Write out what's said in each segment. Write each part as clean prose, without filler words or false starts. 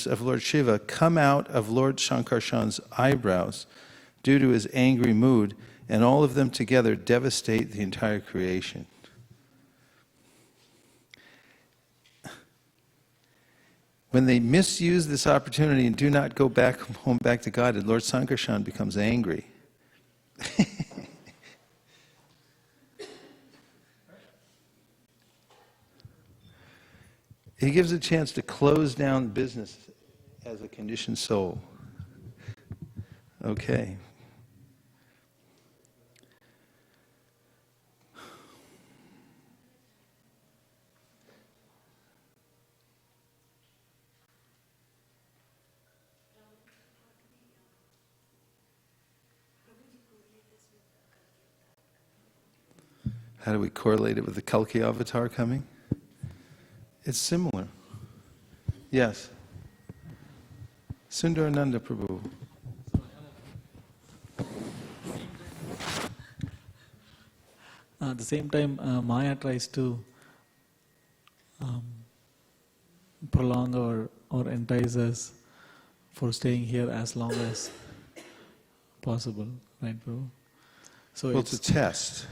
of Lord Shiva come out of Lord Shankarshan's eyebrows due to his angry mood, and all of them together devastate the entire creation. When they misuse this opportunity and do not go back home back to Godhead, Lord Sankarshan becomes angry. He gives a chance to close down business as a conditioned soul. Okay. How do we correlate it with the Kalki avatar coming? It's similar. Yes. Sundarananda Prabhu. At the same time, Maya tries to prolong or entice us for staying here as long as possible, right, Prabhu? So well, it's a test.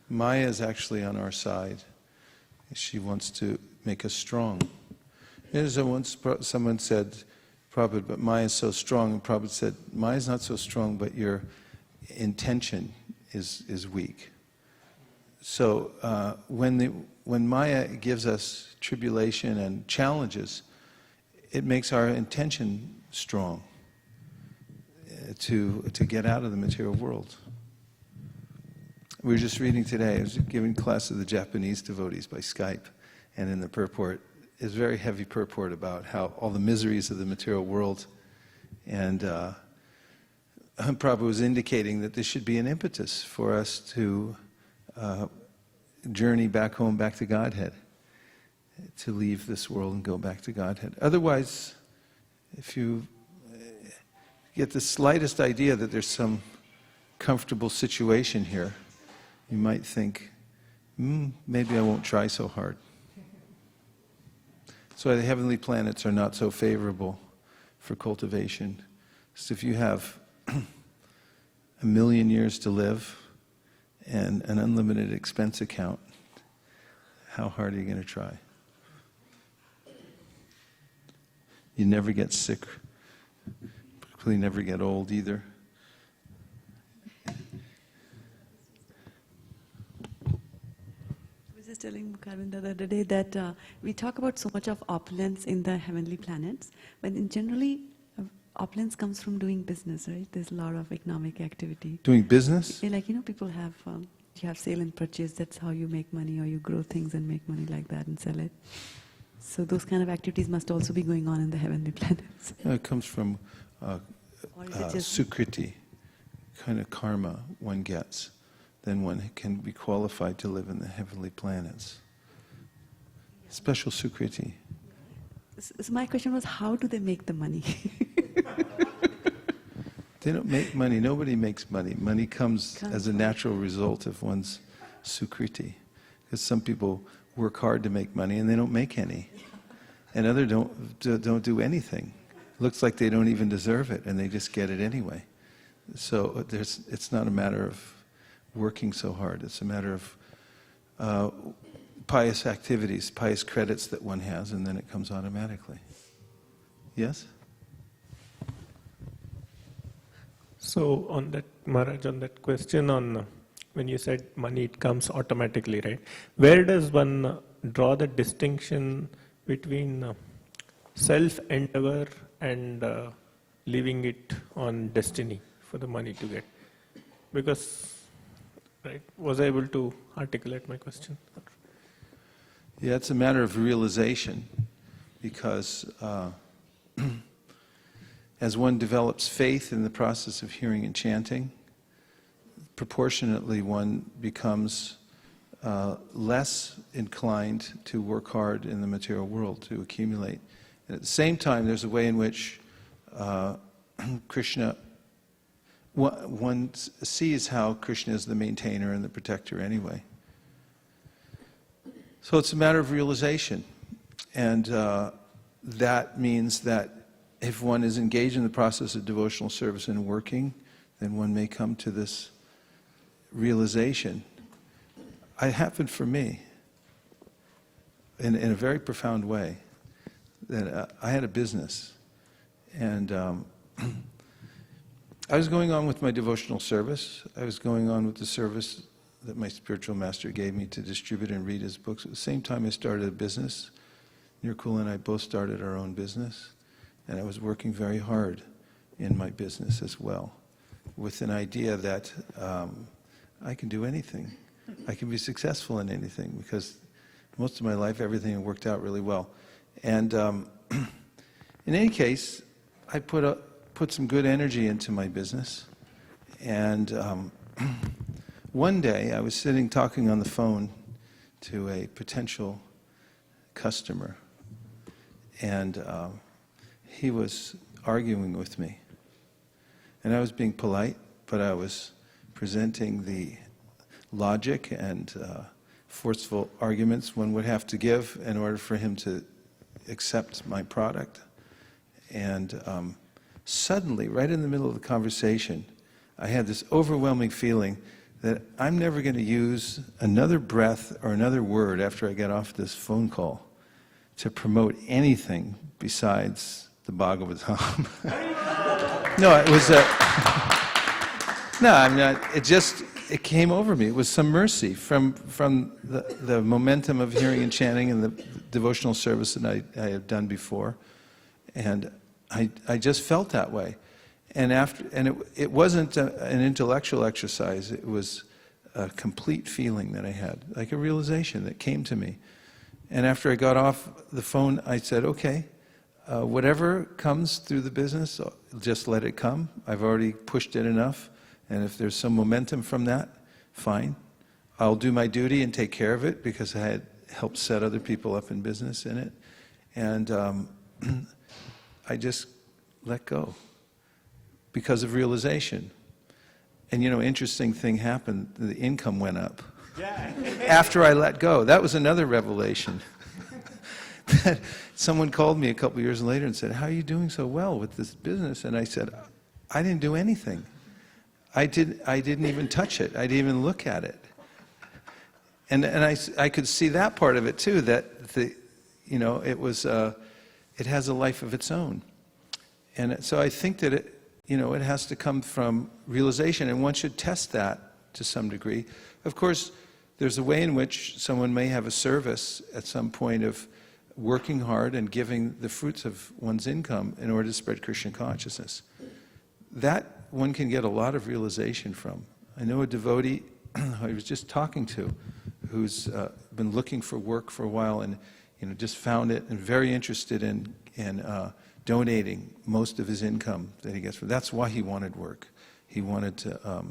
Maya is actually on our side. She wants to make us strong. As once someone said, Prabhupada, but Maya is so strong. And Prabhupada said, Maya is not so strong, but your intention is weak. So when Maya gives us tribulation and challenges, it makes our intention strong to get out of the material world. We were just reading today, I was giving class to the Japanese devotees by Skype, and in the purport, is very heavy purport about how all the miseries of the material world, and Prabhupada was indicating that this should be an impetus for us to journey back home, back to Godhead, to leave this world and go back to Godhead. Otherwise, if you get the slightest idea that there's some comfortable situation here, you might think, maybe I won't try so hard. So the heavenly planets are not so favorable for cultivation. So if you have 1,000,000 years to live and an unlimited expense account, how hard are you going to try? You never get sick, particularly never get old either. I was telling Karvinda the other day that we talk about so much of opulence in the heavenly planets, but in generally opulence comes from doing business, right? There's a lot of economic activity. Doing business? Like, people have, you have sale and purchase, that's how you make money, or you grow things and make money like that and sell it. So those kind of activities must also be going on in the heavenly planets. It comes from sukriti, kind of karma one gets. Then one can be qualified to live in the heavenly planets. Special sukriti. So my question was, how do they make the money? They don't make money. Nobody makes money. Money comes as a natural result of one's sukriti. Because some people work hard to make money and they don't make any. And others don't do anything. Looks like they don't even deserve it and they just get it anyway. So it's not a matter of working so hard. It's a matter of pious activities, pious credits that one has, and then it comes automatically. Yes? So on that, Maharaj, on that question on when you said money, it comes automatically, right? Where does one draw the distinction between self-endeavor and leaving it on destiny for the money to get? Because, right, was I able to articulate my question? Yeah, it's a matter of realization, because as one develops faith in the process of hearing and chanting, proportionately one becomes less inclined to work hard in the material world, to accumulate. And at the same time, there's a way in which Krishna, one sees how Krishna is the maintainer and the protector anyway. So it's a matter of realization. And that means that if one is engaged in the process of devotional service and working, then one may come to this realization. It happened for me in a very profound way. That I had a business, and I was going on with my devotional service. I was going on with the service that my spiritual master gave me to distribute and read his books. At the same time, I started a business. Nirkula and I both started our own business, and I was working very hard in my business as well, with an idea that I can do anything. I can be successful in anything, because most of my life, everything worked out really well. And in any case, I put some good energy into my business. And one day, I was sitting talking on the phone to a potential customer. And he was arguing with me. And I was being polite, but I was presenting the logic and forceful arguments one would have to give in order for him to accept my product. And suddenly, right in the middle of the conversation, I had this overwhelming feeling that I'm never going to use another breath or another word after I get off this phone call to promote anything besides the Bhagavatam. No, it was no, I'm not. It came over me. It was some mercy from the momentum of hearing and chanting and the devotional service that I had done before, and I just felt that way. And it wasn't an intellectual exercise. It was a complete feeling that I had, like a realization that came to me. And after I got off the phone, I said, okay, whatever comes through the business, just let it come. I've already pushed it enough. And if there's some momentum from that, fine. I'll do my duty and take care of it, because I had helped set other people up in business in it. And I just let go because of realization. And interesting thing happened. The income went up. Yeah. After I let go. That was another revelation. Someone called me a couple years later and said, how are you doing so well with this business? And I said, I didn't do anything. I didn't even touch it. I didn't even look at it. And I could see that part of it too, that it has a life of its own. And so I think that it has to come from realization, and one should test that to some degree. Of course, there's a way in which someone may have a service at some point of working hard and giving the fruits of one's income in order to spread Krishna consciousness. That one can get a lot of realization from. I know a devotee I was just talking to who's been looking for work for a while and just found it and very interested in donating most of his income that he gets. That's why he wanted work. He wanted to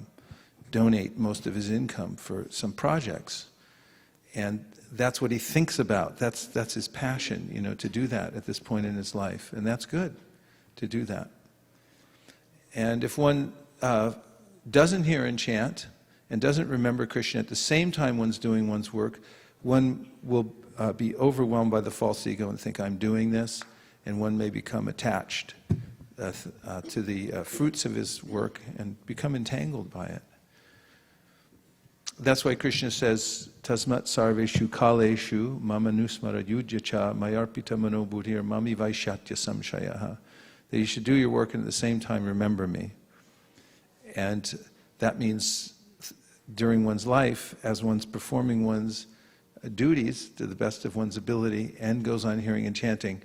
donate most of his income for some projects. And that's what he thinks about. That's his passion, to do that at this point in his life. And that's good to do that. And if one doesn't hear and chant and doesn't remember Krishna at the same time one's doing one's work, one will be overwhelmed by the false ego and think, I'm doing this, and one may become attached to the fruits of his work and become entangled by it. That's why Krishna says, Tasmat sarveshu kaleshu mama nusmara yujyacha mayarpita mano buddhir mami vaishatya samshayaha. That you should do your work and at the same time remember me. And that means during one's life, as one's performing one's duties to the best of one's ability and goes on hearing and chanting,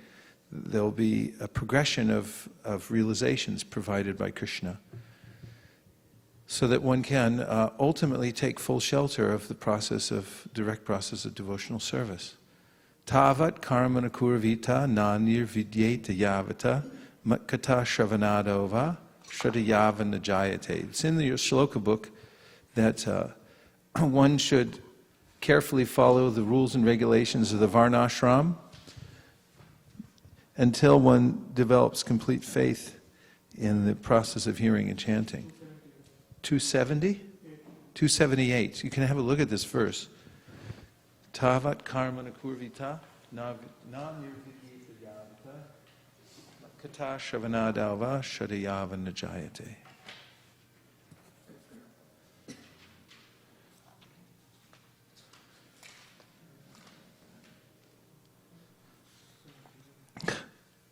there'll be a progression of realizations provided by Krishna, so that one can ultimately take full shelter of the direct process of devotional service. Tavat karmana kurvita nanir vidyeta yavata matkata shravanadova shradayavana jayate. It's in the shloka book that one should carefully follow the rules and regulations of the varnashram until one develops complete faith in the process of hearing and chanting. 270? 278. You can have a look at this verse. Tavat karmana kurvita nam nirvidyeta yavata Matkata Shravanadava Shadayava Najayate.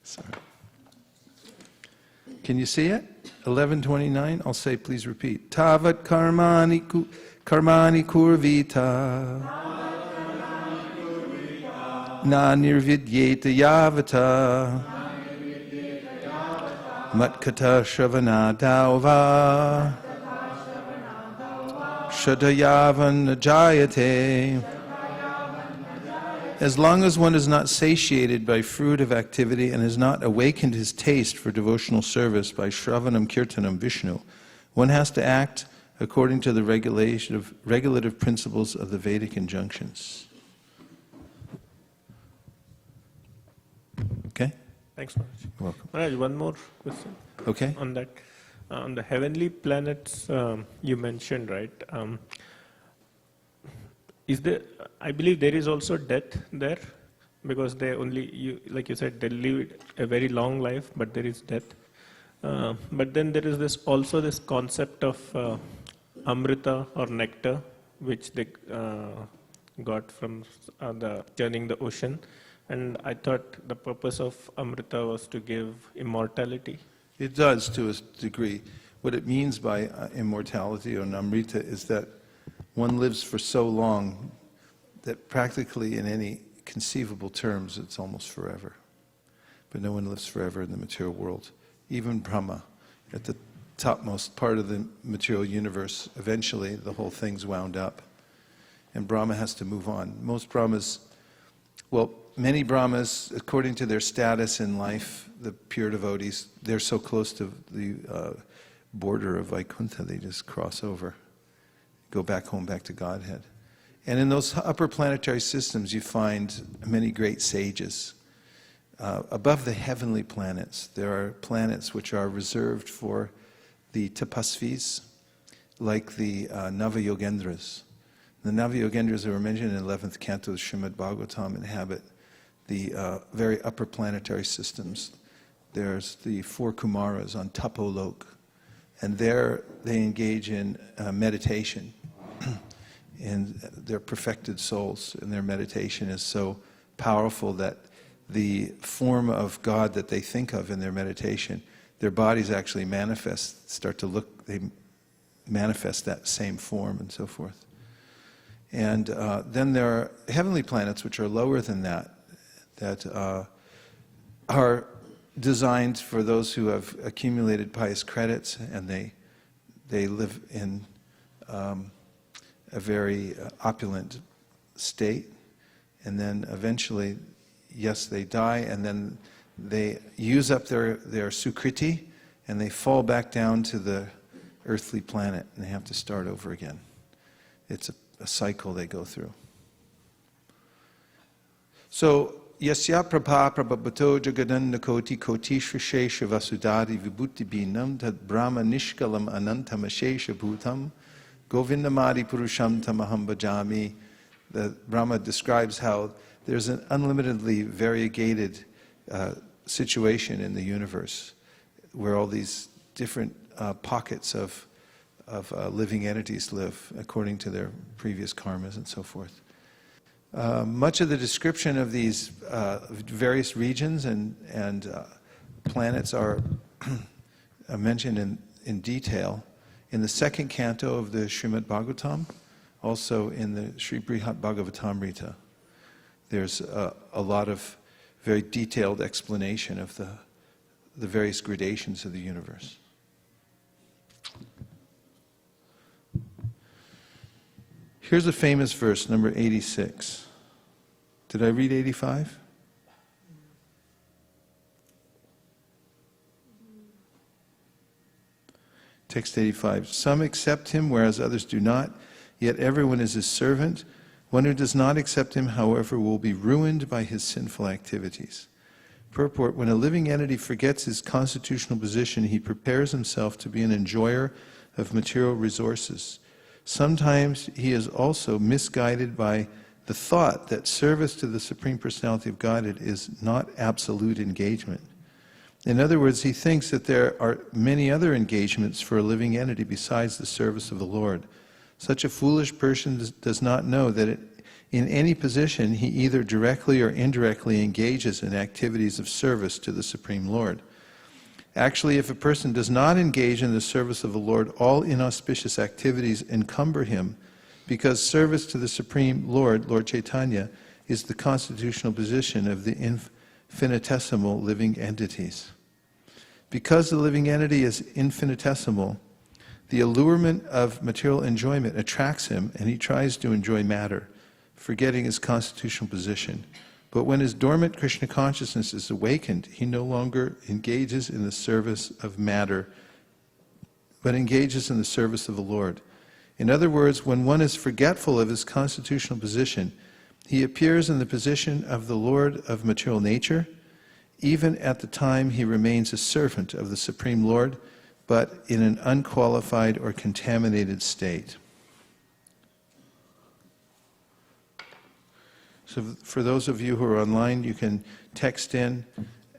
Sorry. Can you see it? 11:29. I'll say, please repeat. Tavat karmani kurvita. Na nirvidyeta yavata. Matkata shravanadava. Shadayavan jayate. As long as one is not satiated by fruit of activity and has not awakened his taste for devotional service by Shravanam Kirtanam Vishnu, one has to act according to the regulative principles of the Vedic injunctions. Okay? Thanks, Maharaj. You're welcome. Maharaj, one more question. Okay? On that. On the heavenly planets you mentioned, right? Is there, I believe there is also death there, because they only, like you said, they live a very long life, but there is death. But then there is also this concept of amrita or nectar, which they got from churning the ocean. And I thought the purpose of amrita was to give immortality. It does to a degree. What it means by immortality or amrita is that one lives for so long that practically in any conceivable terms it's almost forever. But no one lives forever in the material world. Even Brahma, at the topmost part of the material universe, eventually the whole thing's wound up. And Brahma has to move on. Most Brahmas, well, many Brahmas, according to their status in life, the pure devotees, they're so close to the border of Vaikuntha, they just cross over. Go back home, back to Godhead. And in those upper planetary systems, you find many great sages. Above the heavenly planets, there are planets which are reserved for the tapasvis, like the Nava-yogendras. The Nava-yogendras that were mentioned in the 11th canto of Srimad Bhagavatam inhabit the very upper planetary systems. There's the 4 Kumaras on Tapolok, and there they engage in meditation. And they're perfected souls, and their meditation is so powerful that the form of God that they think of in their meditation, their bodies actually start to look, they manifest that same form and so forth. And then there are heavenly planets which are lower than that are designed for those who have accumulated pious credits, and they live in a very opulent state, and then eventually, yes, they die, and then they use up their sukriti, and they fall back down to the earthly planet, and they have to start over again. It's a cycle they go through. So, Yasya prabha prabhabato jagadanda koti koti shrishesha vasudari vibhuti binam tad brahma nishkalam anantam ashesha bhutam govindamadi purusham tamaham bhajami. The Brahma describes how there's an unlimitedly variegated situation in the universe where all these different pockets of living entities live according to their previous karmas and so forth. Much of the description of these various regions and planets are mentioned in detail in the 2nd canto of the Srimad Bhagavatam, also in the Sri Brihat Bhagavatamrita. There's a lot of very detailed explanation of the various gradations of the universe. Here's a famous verse, number 86. Did I read 85? Text 85. Some accept him, whereas others do not, yet everyone is his servant. One who does not accept him, however, will be ruined by his sinful activities. Purport: when a living entity forgets his constitutional position, he prepares himself to be an enjoyer of material resources. Sometimes he is also misguided by the thought that service to the Supreme Personality of Godhead is not absolute engagement. In other words, he thinks that there are many other engagements for a living entity besides the service of the Lord. Such a foolish person does not know that in any position he either directly or indirectly engages in activities of service to the Supreme Lord. Actually, if a person does not engage in the service of the Lord, all inauspicious activities encumber him, because service to the Supreme Lord, Lord Caitanya, is the constitutional position of the infinitesimal living entities. Because the living entity is infinitesimal, the allurement of material enjoyment attracts him, and he tries to enjoy matter, forgetting his constitutional position. But when his dormant Krishna consciousness is awakened, he no longer engages in the service of matter, but engages in the service of the Lord. In other words, when one is forgetful of his constitutional position, he appears in the position of the Lord of material nature. Even at the time he remains a servant of the Supreme Lord, but in an unqualified or contaminated state. So for those of you who are online, you can text in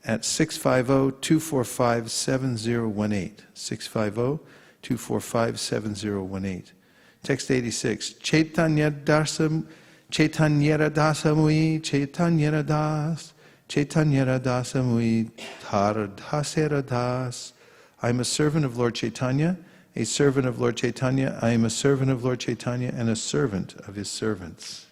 at 650-245-7018. 650-245-7018. Text 86. Chaitanya Dasamui, Chaitanya Das, Chaitanya Dasamui, Taradhasera Das. I am a servant of Lord Caitanya, a servant of Lord Caitanya. I am a servant of Lord Caitanya and a servant of his servants.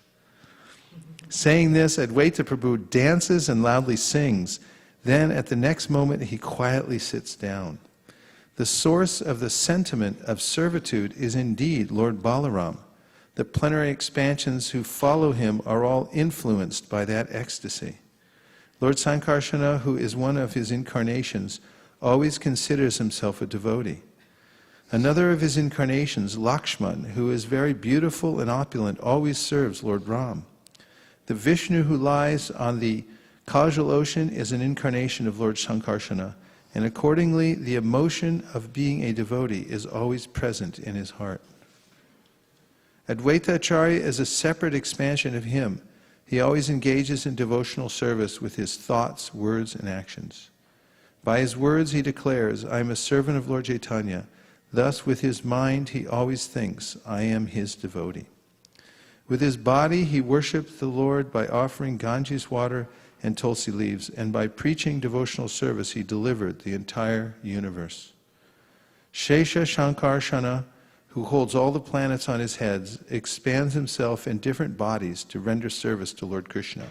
Saying this, Advaita Prabhu dances and loudly sings. Then at the next moment he quietly sits down. The source of the sentiment of servitude is indeed Lord Balaram. The plenary expansions who follow him are all influenced by that ecstasy. Lord Sankarsana, who is one of his incarnations, always considers himself a devotee. Another of his incarnations, Lakshman, who is very beautiful and opulent, always serves Lord Ram. The Vishnu who lies on the causal ocean is an incarnation of Lord Sankarsana, and accordingly the emotion of being a devotee is always present in his heart. Advaita Acharya is a separate expansion of him. He always engages in devotional service with his thoughts, words, and actions. By his words he declares, I am a servant of Lord Caitanya. Thus with his mind he always thinks, I am his devotee. With his body he worshipped the Lord by offering Ganges water and tulsi leaves, and by preaching devotional service he delivered the entire universe. Shesha Shankarshana, who holds all the planets on his heads, expands himself in different bodies to render service to Lord Krishna.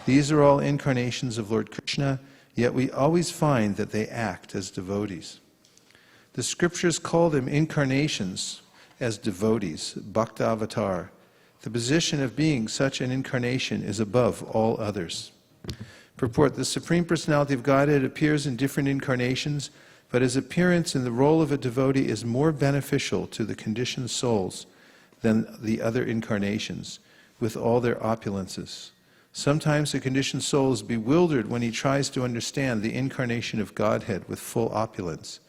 These are all incarnations of Lord Krishna, yet we always find that they act as devotees. The scriptures call them incarnations as devotees, Bhakta Avatar. The position of being such an incarnation is above all others. Purport: the Supreme Personality of Godhead appears in different incarnations, but his appearance in the role of a devotee is more beneficial to the conditioned souls than the other incarnations, with all their opulences. Sometimes the conditioned soul is bewildered when he tries to understand the incarnation of Godhead with full opulence.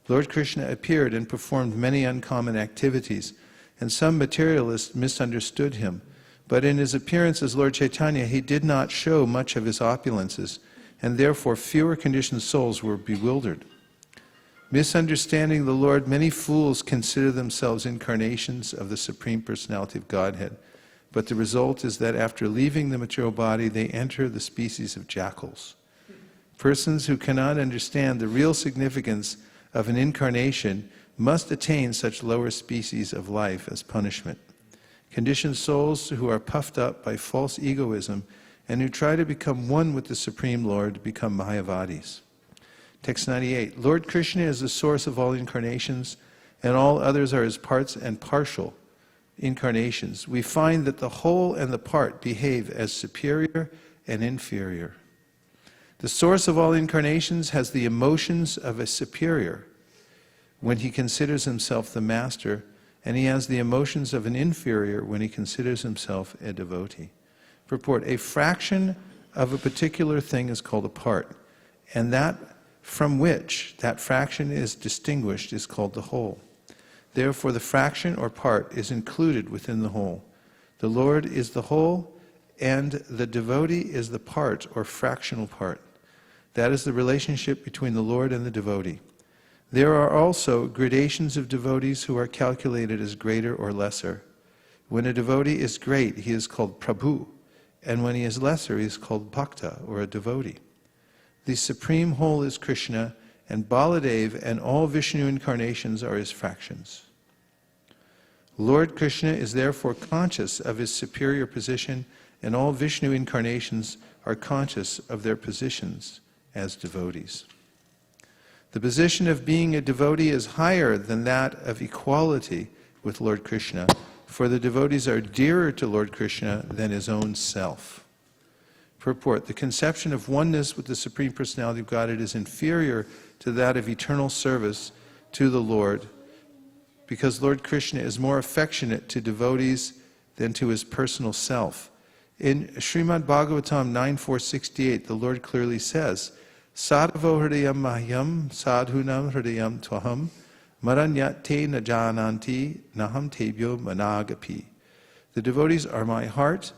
Lord Krishna appeared and performed many uncommon activities, and some materialists misunderstood him. But in his appearance as Lord Caitanya, he did not show much of his opulences, and therefore fewer conditioned souls were bewildered. Misunderstanding the Lord, many fools consider themselves incarnations of the Supreme Personality of Godhead, but the result is that after leaving the material body, they enter the species of jackals. Persons who cannot understand the real significance of an incarnation must attain such lower species of life as punishment. Conditioned souls who are puffed up by false egoism and who try to become one with the Supreme Lord become Mayavadis. Text 98. Lord Krishna is the source of all incarnations, and all others are his parts and partial incarnations. We find that the whole and the part behave as superior and inferior. The source of all incarnations has the emotions of a superior when he considers himself the master, and he has the emotions of an inferior when he considers himself a devotee. Purport: a fraction of a particular thing is called a part, and that from which that fraction is distinguished is called the whole. Therefore the fraction or part is included within the whole. The Lord is the whole, and the devotee is the part or fractional part. That is the relationship between the Lord and the devotee. There are also gradations of devotees who are calculated as greater or lesser. When a devotee is great, he is called Prabhu, and when he is lesser, he is called Bhakta, or a devotee. The supreme whole is Krishna, and Baladev and all Vishnu incarnations are his fractions. Lord Krishna is therefore conscious of his superior position, and all Vishnu incarnations are conscious of their positions as devotees. The position of being a devotee is higher than that of equality with Lord Krishna, for the devotees are dearer to Lord Krishna than his own self. Purport: the conception of oneness with the Supreme Personality of Godhead is inferior to that of eternal service to the Lord, because Lord Krishna is more affectionate to devotees than to his personal self. In Srimad Bhagavatam 9.468, the Lord clearly says, Sadhavo hridayam mahyam sadhunam hridayam tvaham maranyate najananti naham tebyo managapi. The devotees are my heart,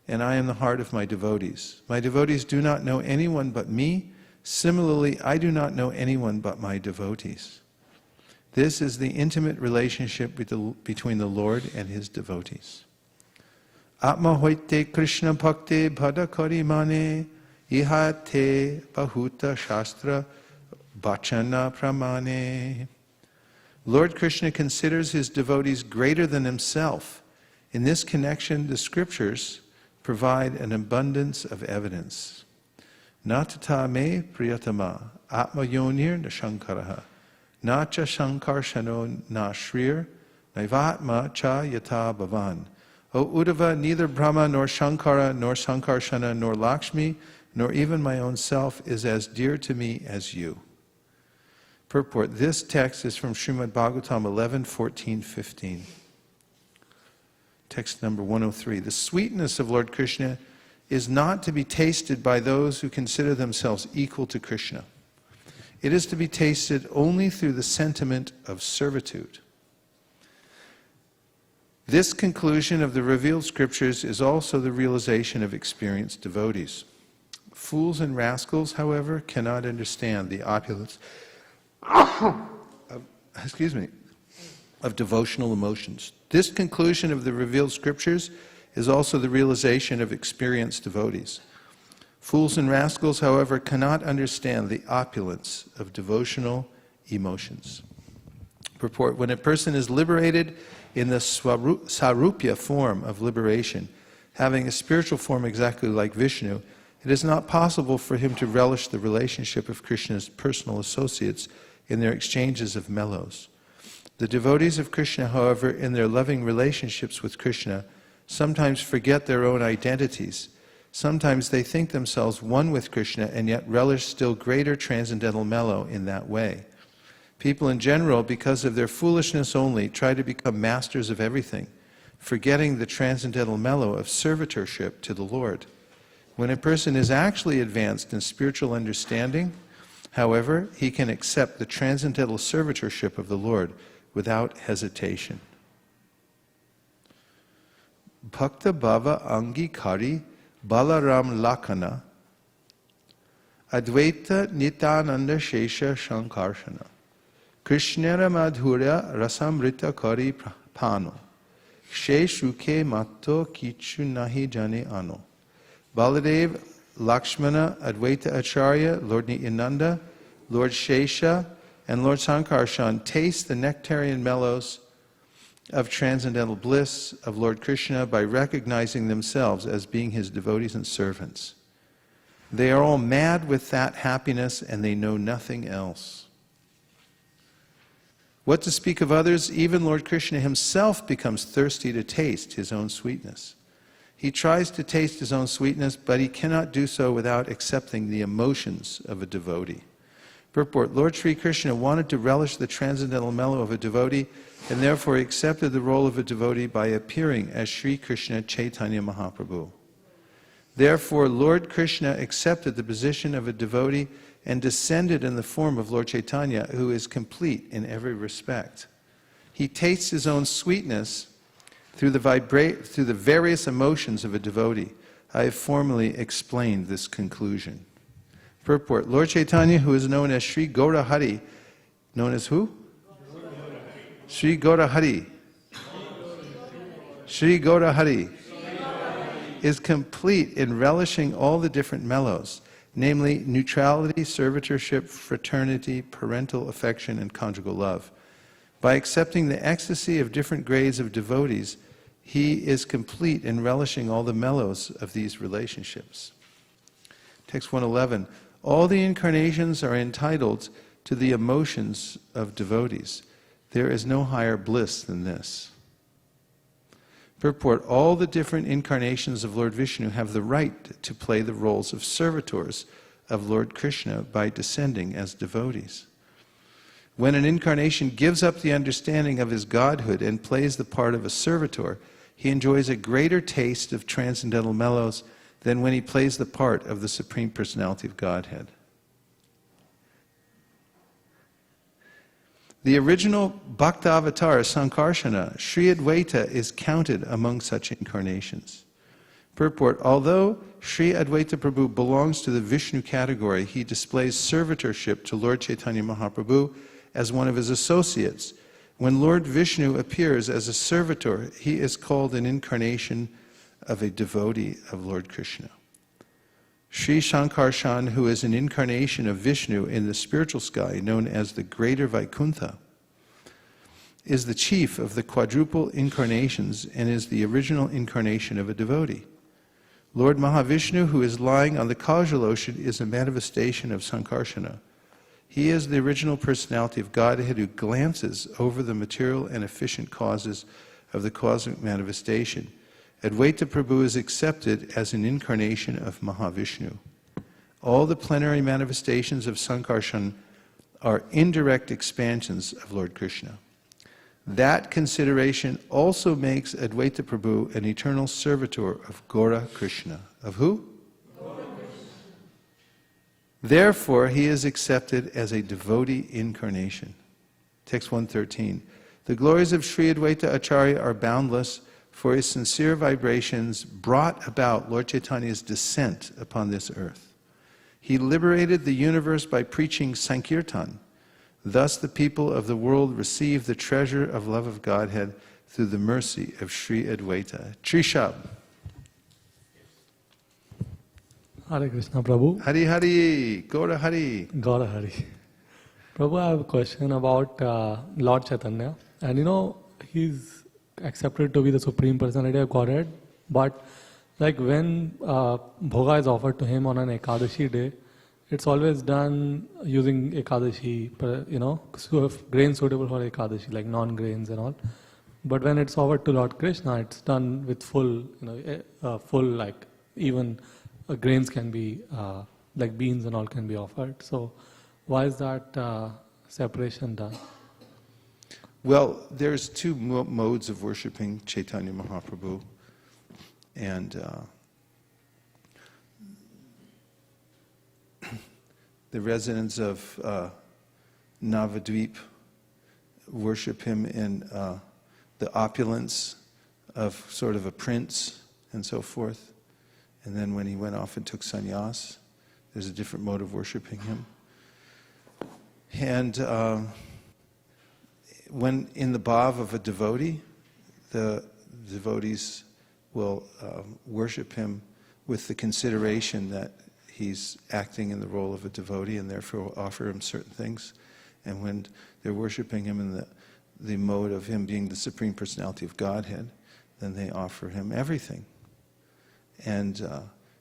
and I am the heart of my devotees. My devotees do not know anyone but me. Similarly, I do not know anyone but my devotees. This is the intimate relationship between the Lord and his devotees. Atma hoite Krishna bhakte bhada kari mane ihate bahuta shastra bachana pramane. Lord Krishna considers his devotees greater than himself. In this connection, the scriptures provide an abundance of evidence. Natata me priyatama atma yonir nashankaraha nacha shankarshano nashrir naivatma cha yata bhavan. O Uddhava, neither Brahma nor Shankara nor Sankarshana nor Lakshmi nor even my own self is as dear to me as you. Purport: this text is from Srimad Bhagavatam 11:14-15. Text number 103. The sweetness of Lord Krishna is not to be tasted by those who consider themselves equal to Krishna. It is to be tasted only through the sentiment of servitude. This conclusion of the revealed scriptures is also the realization of experienced devotees. Fools and rascals, however, cannot understand the opulence of devotional emotions. This conclusion of the revealed scriptures is also the realization of experienced devotees. Fools and rascals, however, cannot understand the opulence of devotional emotions. Purport: when a person is liberated in the sarupya form of liberation, having a spiritual form exactly like Vishnu, it is not possible for him to relish the relationship of Krishna's personal associates in their exchanges of mellows. The devotees of Krishna, however, in their loving relationships with Krishna, sometimes forget their own identities. Sometimes they think themselves one with Krishna and yet relish still greater transcendental mellow in that way. People in general, because of their foolishness only, try to become masters of everything, forgetting the transcendental mellow of servitorship to the Lord. When a person is actually advanced in spiritual understanding, however, he can accept the transcendental servitorship of the Lord without hesitation. Bhakta Bhava Angikari Balaram Lakana Advaita Nitananda Shesha Shankarshana Krishnara Madhurya Rasamrita Kari Pano She Shuke Matto Kichu Nahi Jane Ano. Baladev, Lakshmana, Advaita Acharya, Lord Nityananda, Lord Shesha, and Lord Sankarshan taste the nectarian mellows of transcendental bliss of Lord Krishna by recognizing themselves as being his devotees and servants. They are all mad with that happiness and they know nothing else. What to speak of others? Even Lord Krishna himself becomes thirsty to taste his own sweetness. He tries to taste his own sweetness, but he cannot do so without accepting the emotions of a devotee. Purport: Lord Sri Krishna wanted to relish the transcendental mellow of a devotee, and therefore he accepted the role of a devotee by appearing as Sri Krishna Caitanya Mahaprabhu. Therefore, Lord Krishna accepted the position of a devotee and descended in the form of Lord Caitanya, who is complete in every respect. He tastes his own sweetness through the various emotions of a devotee. I have formally explained this conclusion. Purport: Lord Caitanya, who is known as Sri Gaurahari, known as who? Sri Gaurahari. Sri Gaurahari is complete in relishing all the different mellows, namely neutrality, servitorship, fraternity, parental affection, and conjugal love. By accepting the ecstasy of different grades of devotees, he is complete in relishing all the mellows of these relationships. Text 111. All the incarnations are entitled to the emotions of devotees. There is no higher bliss than this. Purport: all the different incarnations of Lord Vishnu have the right to play the roles of servitors of Lord Krishna by descending as devotees. When an incarnation gives up the understanding of his godhood and plays the part of a servitor, he enjoys a greater taste of transcendental mellows than when he plays the part of the Supreme Personality of Godhead. The original Bhakta Avatar, Sankarsana, Sri Advaita, is counted among such incarnations. Purport: although Sri Advaita Prabhu belongs to the Vishnu category, he displays servitorship to Lord Caitanya Mahaprabhu as one of his associates. When Lord Vishnu appears as a servitor, he is called an incarnation of a devotee of Lord Krishna. Sri Shankarshan, who is an incarnation of Vishnu in the spiritual sky, known as the Greater Vaikuntha, is the chief of the quadruple incarnations and is the original incarnation of a devotee. Lord Mahavishnu, who is lying on the causal ocean, is a manifestation of Sankarsana. He is the original personality of Godhead who glances over the material and efficient causes of the cosmic manifestation. Advaita Prabhu is accepted as an incarnation of Mahavishnu. All the plenary manifestations of Sankarshan are indirect expansions of Lord Krishna. That consideration also makes Advaita Prabhu an eternal servitor of Gaura Krishna. Of who? Therefore, he is accepted as a devotee incarnation. Text 113. The glories of Sri Advaita Acharya are boundless, for his sincere vibrations brought about Lord Chaitanya's descent upon this earth. He liberated the universe by preaching Sankirtan. Thus the people of the world receive the treasure of love of Godhead through the mercy of Sri Advaita. Trishab. Hare Krishna, Prabhu. Hari Hari, Gaura Hari. Gaura Hari. Prabhu, I have a question about Lord Caitanya. And he's accepted to be the Supreme Personality of Godhead. But like when Bhoga is offered to him on an Ekadashi day, it's always done using Ekadashi, grains suitable for Ekadashi, like non-grains and all. But when it's offered to Lord Krishna, it's done with full, like even grains can be, like beans and all can be offered. So why is that separation done? Well, there's two modes of worshiping Chaitanya Mahaprabhu. And the residents of Navadvip worship him in the opulence of sort of a prince and so forth. And then when he went off and took sannyas, there's a different mode of worshiping him. And when in the bhav of a devotee, the devotees will worship him with the consideration that he's acting in the role of a devotee and therefore will offer him certain things. And when they're worshiping him in the mode of him being the Supreme Personality of Godhead, then they offer him everything. And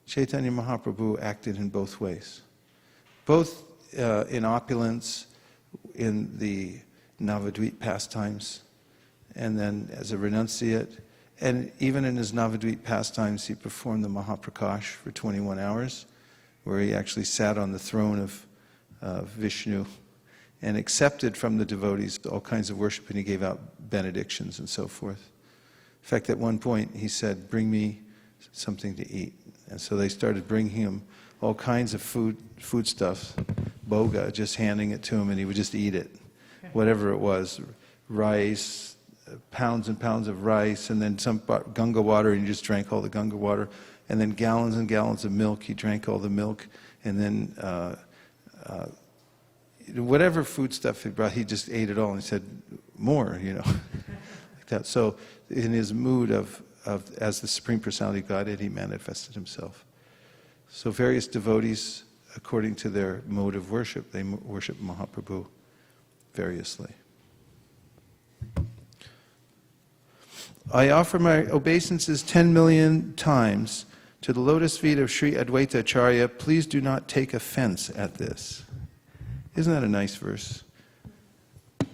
Chaitanya Mahaprabhu acted in both ways. Both in opulence, in the Navadvip pastimes, and then as a renunciate. And even in his Navadvip pastimes, he performed the Mahaprakash for 21 hours, where he actually sat on the throne of Vishnu and accepted from the devotees all kinds of worship, and he gave out benedictions and so forth. In fact, at one point, he said, "Bring me something to eat." And so they started bringing him all kinds of foodstuffs, boga, just handing it to him, and he would just eat it, whatever it was, rice, pounds and pounds of rice, and then some Ganga water, and he just drank all the Ganga water. and then gallons and gallons of milk. He drank all the milk, and then whatever food stuff he brought, he just ate it all, and he said, more, like that. So in his mood of as the Supreme Personality of Godhead, he manifested himself. So various devotees, according to their mode of worship, they worship Mahaprabhu variously. I offer my obeisances 10 million times to the lotus feet of Sri Advaita Acharya. Please do not take offense at this. Isn't that a nice verse?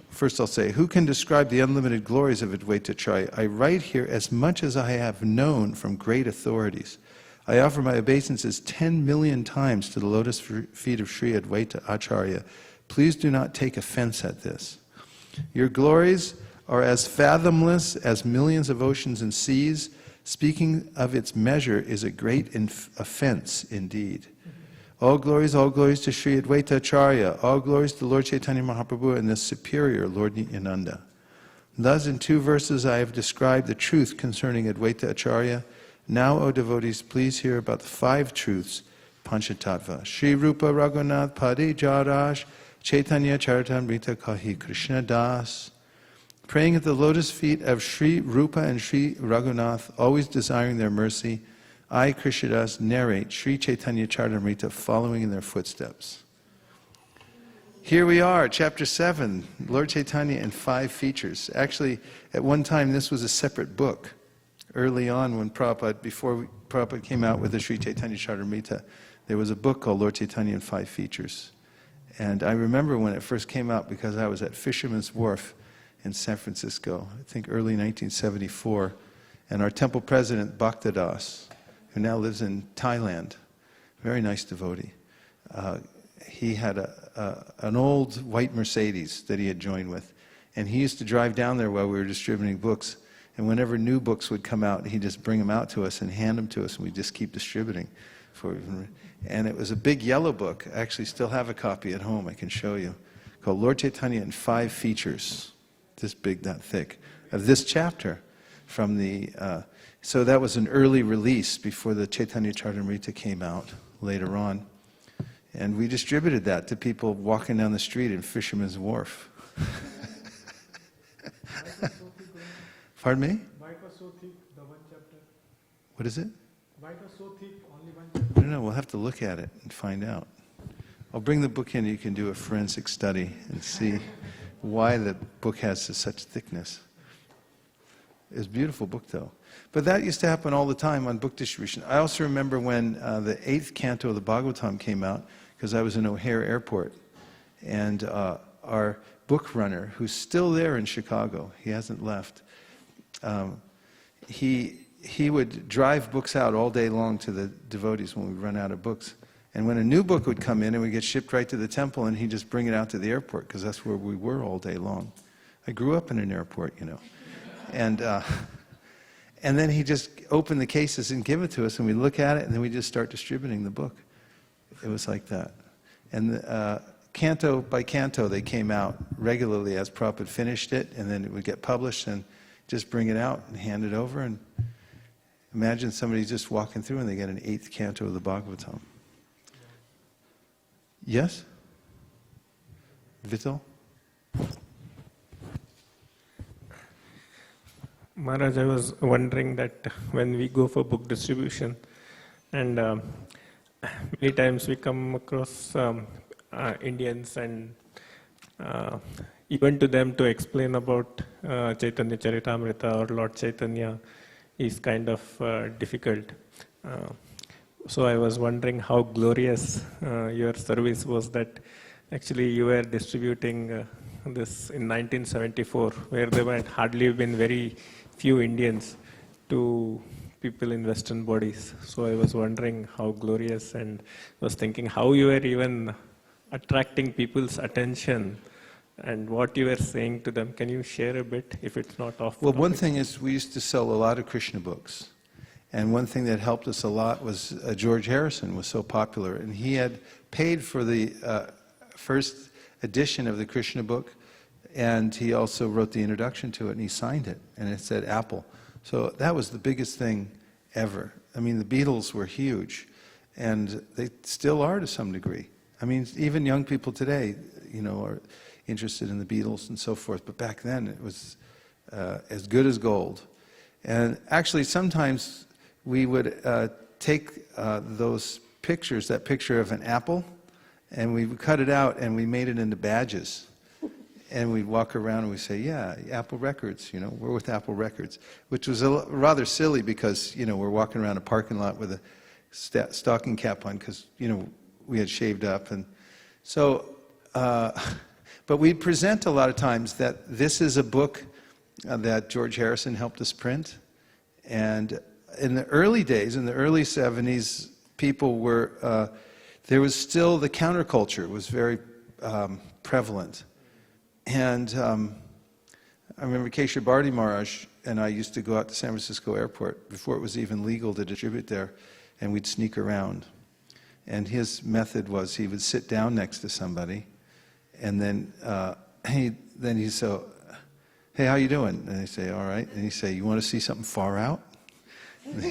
First I'll say, who can describe the unlimited glories of Advaita Acharya? I write here as much as I have known from great authorities. I offer my obeisances 10 million times to the lotus feet of Sri Advaita Acharya. Please do not take offense at this. Your glories are as fathomless as millions of oceans and seas. Speaking of its measure is a great offense indeed. All glories to Sri Advaita Acharya. All glories to Lord Caitanya Mahaprabhu and the superior Lord Nityananda. Thus in 2 verses I have described the truth concerning Advaita Acharya. Now, O devotees, please hear about the 5 truths, Panchatattva. Sri Rupa Raghunath Padi Jarash Chaitanya Charitamrita Kahi Krishna Das. Praying at the lotus feet of Sri Rupa and Sri Raghunath, always desiring their mercy, I, Krishnadas, narrate Sri Chaitanya Charitamrita following in their footsteps. Here we are, chapter 7, Lord Chaitanya and 5 features. Actually, at one time this was a separate book. Early on when Prabhupada, before Prabhupada came out with the Sri Chaitanya Charitamrita, there was a book called Lord Caitanya and 5 Features. And I remember when it first came out because I was at Fisherman's Wharf in San Francisco, I think early 1974, and our temple president, Bhaktadas, who now lives in Thailand, very nice devotee, he had an old white Mercedes that he had joined with, and he used to drive down there while we were distributing books, and whenever new books would come out, he'd just bring them out to us and hand them to us, and we'd just keep distributing. And it was a big yellow book. I actually still have a copy at home I can show you, called Lord Caitanya and 5 Features, this big, that thick, of this chapter from the... so that was an early release before the Chaitanya Charitamrita came out later on. And we distributed that to people walking down the street in Fisherman's Wharf. Pardon me? Why it was so thick, the 1 chapter? What is it? Why it was so thick, only 1 chapter? No, we'll have to look at it and find out. I'll bring the book in, you can do a forensic study and see why the book has such thickness. It's a beautiful book, though. But that used to happen all the time on book distribution. I also remember when the 8th canto of the Bhagavatam came out, because I was in O'Hare Airport, and our book runner, who's still there in Chicago, he hasn't left, he would drive books out all day long to the devotees when we run out of books. And when a new book would come in, it would get shipped right to the temple, and he'd just bring it out to the airport, because that's where we were all day long. I grew up in an airport, And then he just open the cases and give it to us, and we look at it, and then we just start distributing the book. It was like that. And canto by canto, they came out regularly as Prabhupada finished it, and then it would get published, and just bring it out and hand it over. And imagine somebody just walking through, and they get an 8th canto of the Bhagavatam. Yes? Vital? Maharaj, I was wondering that when we go for book distribution, and many times we come across Indians, and even to them to explain about Chaitanya Charitamrita or Lord Chaitanya is kind of difficult. So I was wondering how glorious your service was, that actually you were distributing this in 1974, where there had hardly been very few Indians to people in Western bodies. So I was wondering how glorious, and was thinking how you were even attracting people's attention and what you were saying to them. Can you share a bit, if it's not off? Well, one thing is we used to sell a lot of Krishna books. And one thing that helped us a lot was George Harrison was so popular. And he had paid for the first edition of the Krishna book, and he also wrote the introduction to it, and he signed it, and it said Apple. So that was the biggest thing ever. I mean, the Beatles were huge, and they still are to some degree. I mean, even young people today, are interested in the Beatles and so forth, but back then it was as good as gold. And actually, sometimes we would take those pictures, that picture of an apple, and we would cut it out and we made it into badges. And we'd walk around and we'd say, yeah, Apple Records, we're with Apple Records, which was rather silly because, we're walking around a parking lot with a stocking cap on because, we had shaved up. And so, but we'd present a lot of times that this is a book that George Harrison helped us print. And in the early days, in the early 70s, people were, there was still the counterculture was very prevalent. And I remember Kesha Bharti Maharaj and I used to go out to San Francisco Airport before it was even legal to distribute there, and we'd sneak around. And his method was he would sit down next to somebody, and then he'd say, hey, how you doing? And they say, all right. And he'd say, you want to see something far out? And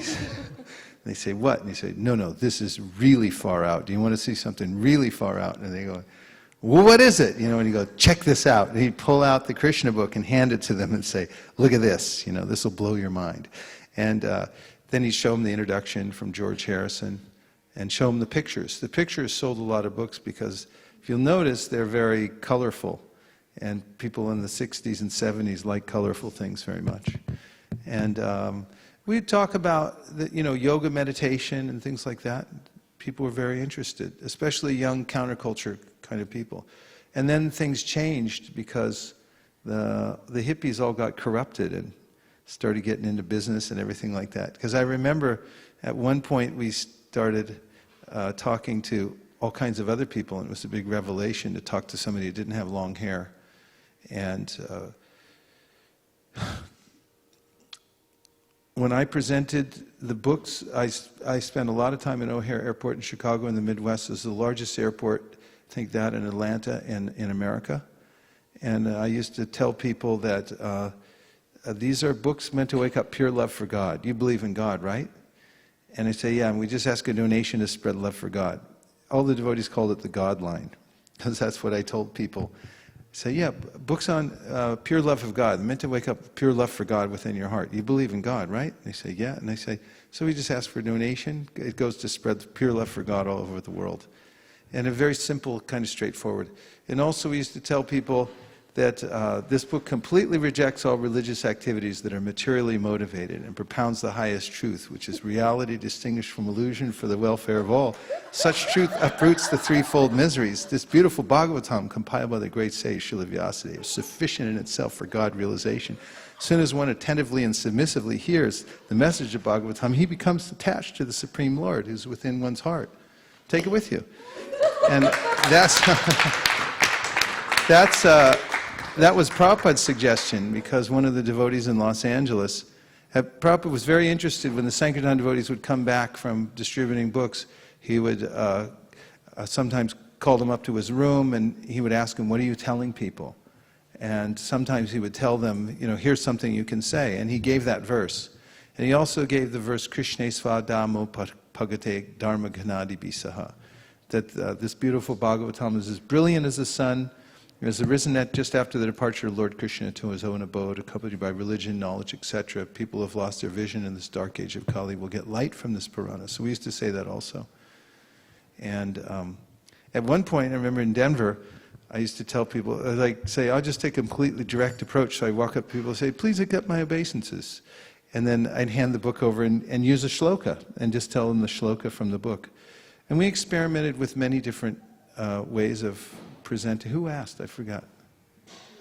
they say, what? And he say, no, this is really far out. Do you want to see something really far out? And they go, well, what is it? And you go, check this out. And he'd pull out the Krishna book and hand it to them and say, look at this. This will blow your mind. And then he'd show them the introduction from George Harrison and show them the pictures. The pictures sold a lot of books because, if you'll notice, they're very colorful. And people in the 60s and 70s like colorful things very much. And we'd talk about yoga meditation and things like that. People were very interested, especially young counterculture kind of people. And then things changed because the hippies all got corrupted and started getting into business and everything like that. Because I remember at one point we started talking to all kinds of other people, and it was a big revelation to talk to somebody who didn't have long hair. And when I presented the books, I spent a lot of time at O'Hare Airport in Chicago in the Midwest. It was the largest airport, I think that, in Atlanta in America. And I used to tell people that these are books meant to wake up pure love for God. You believe in God, right? And I say, yeah, and we just ask a donation to spread love for God. All the devotees called it the God line, because that's what I told people. Say, yeah, books on pure love of God, meant to wake up pure love for God within your heart. You believe in God, right? They say, yeah. And I say, so we just ask for a donation. It goes to spread pure love for God all over the world. And a very simple, kind of straightforward. And also we used to tell people that this book completely rejects all religious activities that are materially motivated and propounds the highest truth, which is reality distinguished from illusion for the welfare of all. Such truth uproots the threefold miseries. This beautiful Bhagavatam, compiled by the great sage Srila Vyasadeva, is sufficient in itself for God realization. As soon as one attentively and submissively hears the message of Bhagavatam, he becomes attached to the Supreme Lord who's within one's heart. Take it with you. And that was Prabhupada's suggestion, because one of the devotees in Los Angeles, Prabhupada was very interested when the Sankirtan devotees would come back from distributing books. He would sometimes call them up to his room and he would ask them, what are you telling people? And sometimes he would tell them, here's something you can say. And he gave that verse. And he also gave the verse, Krishne svadamo pagate dharma ghanadi bisaha. That this beautiful Bhagavatam is as brilliant as the sun. It was arisen just after the departure of Lord Krishna to his own abode, accompanied by religion, knowledge, etc. People who have lost their vision in this dark age of Kali will get light from this Purana. So we used to say that also. And at one point, I remember in Denver, I used to tell people, I'll just take a completely direct approach. So I walk up to people and say, please accept my obeisances. And then I'd hand the book over and use a shloka and just tell them the shloka from the book. And we experimented with many different ways of presenting. Who asked? I forgot.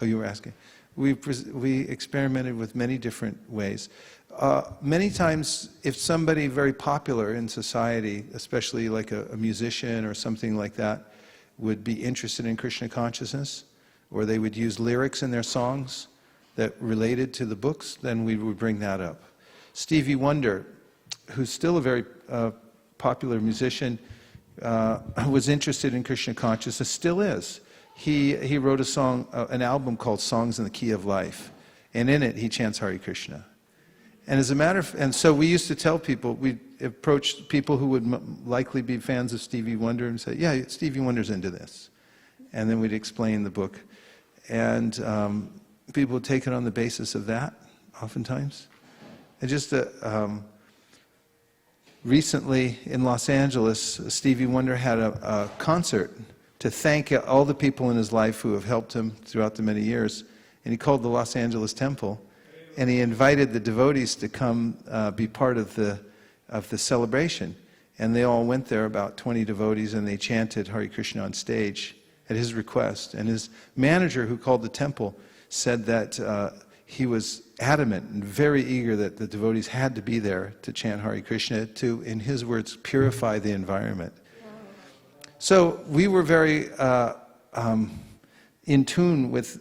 Oh, you were asking. We experimented with many different ways. Many times, if somebody very popular in society, especially like a musician or something like that, would be interested in Krishna consciousness, or they would use lyrics in their songs that related to the books, then we would bring that up. Stevie Wonder, who's still a very popular musician, was interested in Krishna consciousness, still is. He wrote a song, an album called Songs in the Key of Life, and in it he chants Hare Krishna. And as a matter of, and so we used to tell people, we approached people who would likely be fans of Stevie Wonder and say, yeah, Stevie Wonder's into this. And then we'd explain the book. And people would take it on the basis of that, oftentimes. And just recently in Los Angeles, Stevie Wonder had a concert to thank all the people in his life who have helped him throughout the many years. And he called the Los Angeles Temple. And he invited the devotees to come be part of the celebration. And they all went there, about 20 devotees, and they chanted Hare Krishna on stage at his request. And his manager, who called the temple, said that he was adamant and very eager that the devotees had to be there to chant Hare Krishna to, in his words, purify the environment. So we were very in tune with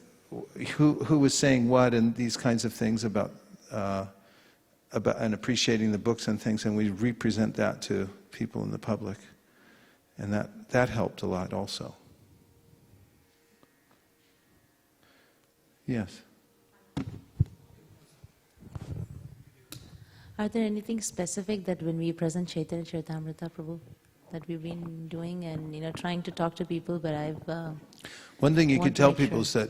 who was saying what and these kinds of things about and appreciating the books and things, and we represent that to people in the public, and that helped a lot also. Yes. Are there anything specific that when we present Chaitanya Charitamrita, Prabhu, that we've been doing and trying to talk to people, but I've one thing you could tell people sure. is that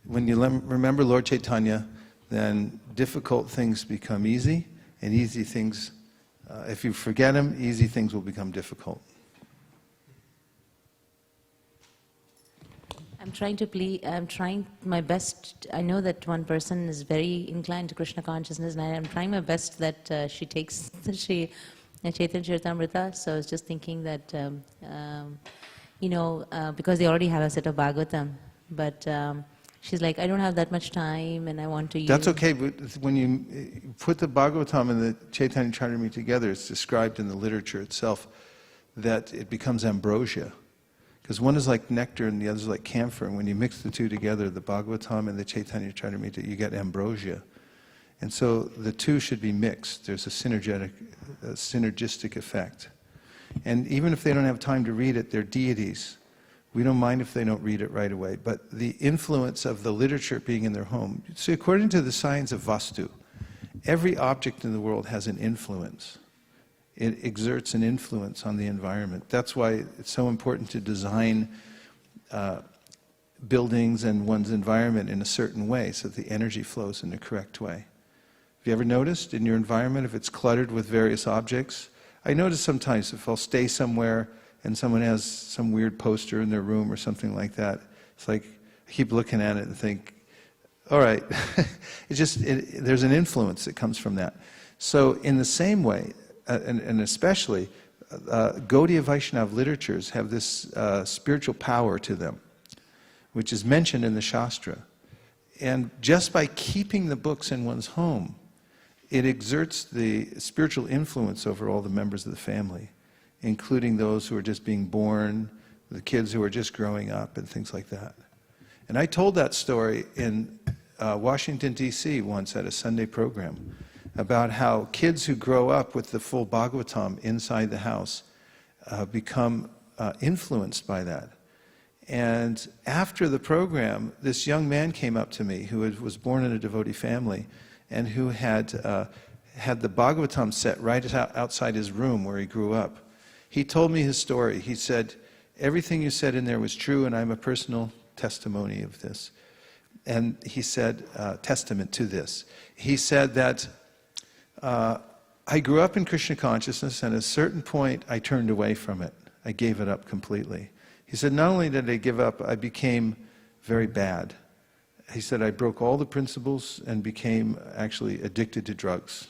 when you remember Lord Caitanya, then difficult things become easy, and easy things, if you forget him, easy things will become difficult. I'm trying my best. I know that one person is very inclined to Krishna consciousness, and I'm trying my best that she takes Chaitanya Charitamrita. So I was just thinking that, because they already have a set of Bhagavatam, but she's like, I don't have that much time, and I want to use... That's okay, but when you put the Bhagavatam and the Chaitanya Charitamrita together, it's described in the literature itself that it becomes ambrosia. Because one is like nectar and the other is like camphor, and when you mix the two together, the Bhagavatam and the Chaitanya Charitamrita, you get ambrosia. And so the two should be mixed. There's a synergistic effect. And even if they don't have time to read it, they're deities. We don't mind if they don't read it right away. But the influence of the literature being in their home. See, according to the science of Vastu, every object in the world has an influence. It exerts an influence on the environment. That's why it's so important to design buildings and one's environment in a certain way so that the energy flows in the correct way. Have you ever noticed in your environment if it's cluttered with various objects? I notice sometimes if I'll stay somewhere and someone has some weird poster in their room or something like that, it's like I keep looking at it and think, all right, there's an influence that comes from that. So in the same way, and especially, Gaudiya Vaishnava literatures have this spiritual power to them, which is mentioned in the Shastra. And just by keeping the books in one's home, it exerts the spiritual influence over all the members of the family, including those who are just being born, the kids who are just growing up, and things like that. And I told that story in Washington, D.C. once at a Sunday program, about how kids who grow up with the full Bhagavatam inside the house become influenced by that. And after the program, this young man came up to me who was born in a devotee family and who had the Bhagavatam set right outside his room where he grew up. He told me his story. He said, everything you said in there was true, and I'm a personal testimony of this. And he said, testament to this. He said that I grew up in Krishna consciousness, and at a certain point, I turned away from it. I gave it up completely. He said, not only did I give up, I became very bad. He said, I broke all the principles and became actually addicted to drugs.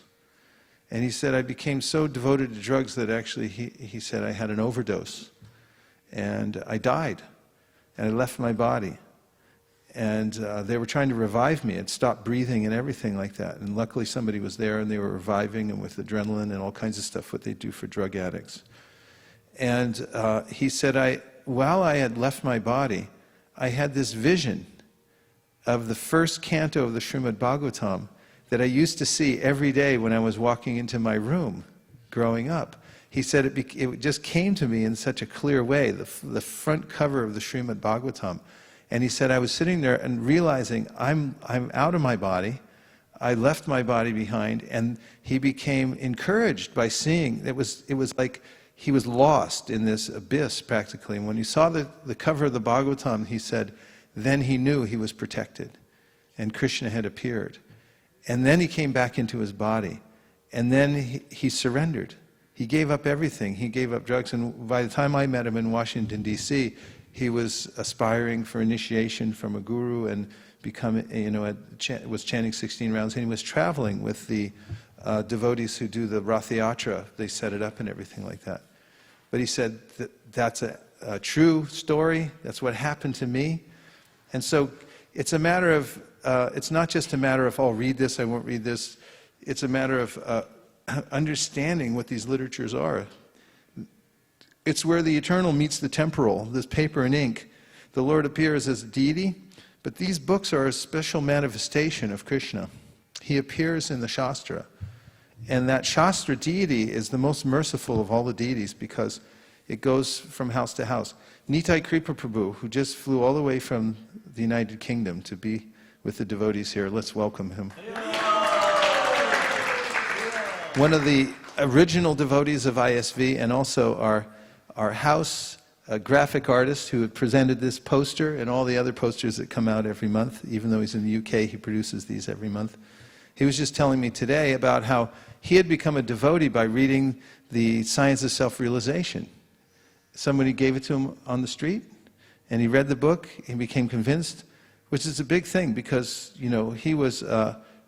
And he said, I became so devoted to drugs that actually, he said, I had an overdose. And I died. And I left my body. And they were trying to revive me. I'd stopped breathing and everything like that. And luckily somebody was there and they were reviving and with adrenaline and all kinds of stuff, what they do for drug addicts. And he said, while I had left my body, I had this vision of the first canto of the Srimad Bhagavatam that I used to see every day when I was walking into my room growing up. He said it just came to me in such a clear way, the front cover of the Srimad Bhagavatam. And he said, I was sitting there and realizing I'm out of my body, I left my body behind, and he became encouraged by seeing. It was like he was lost in this abyss, practically. And when he saw the cover of the Bhagavatam, he said, then he knew he was protected, and Krishna had appeared. And then he came back into his body, and then he surrendered. He gave up everything. He gave up drugs, and by the time I met him in Washington, D.C., he was aspiring for initiation from a guru and was chanting 16 rounds, and he was traveling with the devotees who do the Rath Yatra. They set it up and everything like that. But he said that's a true story. That's what happened to me. And so it's a matter of, it's not just a matter of, I'll read this, I won't read this. It's a matter of understanding what these literatures are. It's where the eternal meets the temporal, this paper and ink. The Lord appears as a deity, but these books are a special manifestation of Krishna. He appears in the Shastra. And that Shastra deity is the most merciful of all the deities because it goes from house to house. Nitai Kripa Prabhu, who just flew all the way from the United Kingdom to be with the devotees here, let's welcome him. One of the original devotees of ISV, and also our house graphic artist who presented this poster and all the other posters that come out every month. Even though he's in the UK, he produces these every month. He was just telling me today about how he had become a devotee by reading the Science of Self-Realization. Somebody gave it to him on the street, and he read the book, he became convinced, which is a big thing because, he was,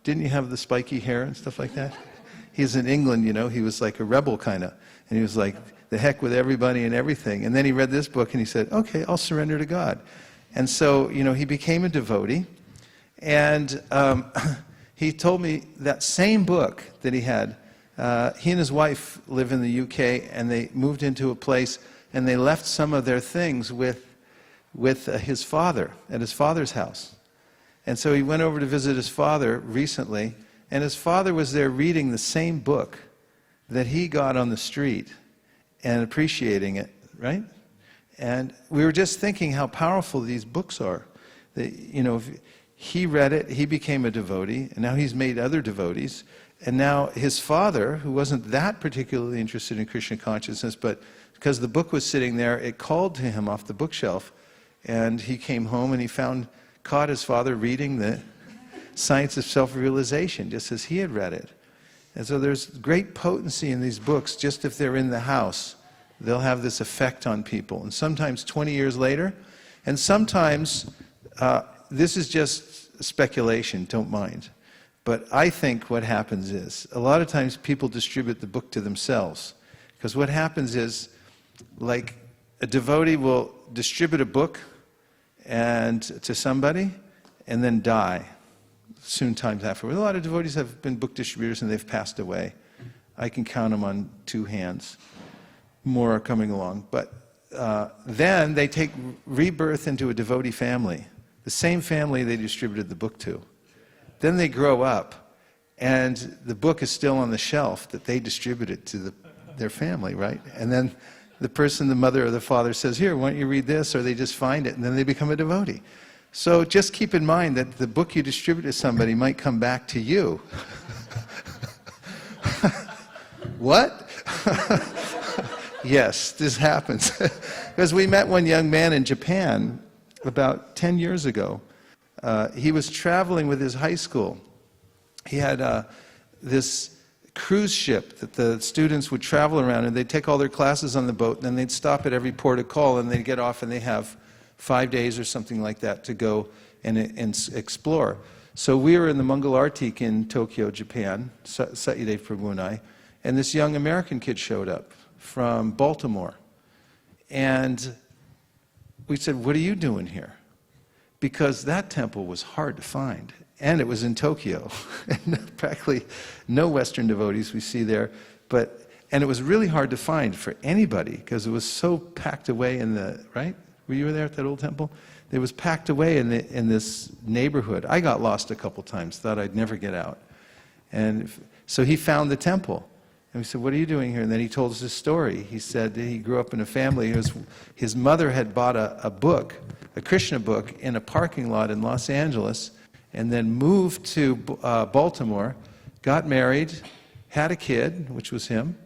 didn't he have the spiky hair and stuff like that? He's in England, he was like a rebel kind of, and he was like, the heck with everybody and everything. And then he read this book and he said, okay, I'll surrender to God. And so, he became a devotee, and he told me that same book that he had, he and his wife live in the UK, and they moved into a place, and they left some of their things with his father, at his father's house. And so he went over to visit his father recently, and his father was there reading the same book that he got on the street and appreciating it, right? And we were just thinking how powerful these books are. That, if he read it, he became a devotee, and now he's made other devotees. And now his father, who wasn't that particularly interested in Krishna consciousness, but because the book was sitting there, it called to him off the bookshelf. And he came home and he caught his father reading the Science of Self-Realization, just as he had read it. And so there's great potency in these books, just if they're in the house. They'll have this effect on people. And sometimes 20 years later, and sometimes this is just speculation, don't mind. But I think what happens is, a lot of times people distribute the book to themselves. Because what happens is, like, a devotee will distribute a book to somebody and then die soon times afterwards. A lot of devotees have been book distributors and they've passed away. I can count them on two hands. More are coming along. But then they take rebirth into a devotee family, the same family they distributed the book to. Then they grow up, and the book is still on the shelf that they distributed to their family, right? And then the mother or the father says, here, why don't you read this? Or they just find it, and then they become a devotee. So just keep in mind that the book you distribute to somebody might come back to you. What? Yes, this happens. Because we met one young man in Japan about 10 years ago. He was traveling with his high school. He had this cruise ship that the students would travel around, and they'd take all their classes on the boat, and then they'd stop at every port of call, and they'd get off, and they have 5 days or something like that to go and explore. So we were in the Mangalartik in Tokyo, Japan, Satyadev Prabhu and I, and this young American kid showed up from Baltimore. And we said, what are you doing here? Because that temple was hard to find, and it was in Tokyo. And practically no Western devotees we see there, and it was really hard to find for anybody because it was so packed away in the, right? Were you there at that old temple? It was packed away in this neighborhood. I got lost a couple times, thought I'd never get out. And so he found the temple. And we said, what are you doing here? And then he told us his story. He said that he grew up in a family. His mother had bought a book, a Krishna book, in a parking lot in Los Angeles, and then moved to Baltimore, got married, had a kid, which was him,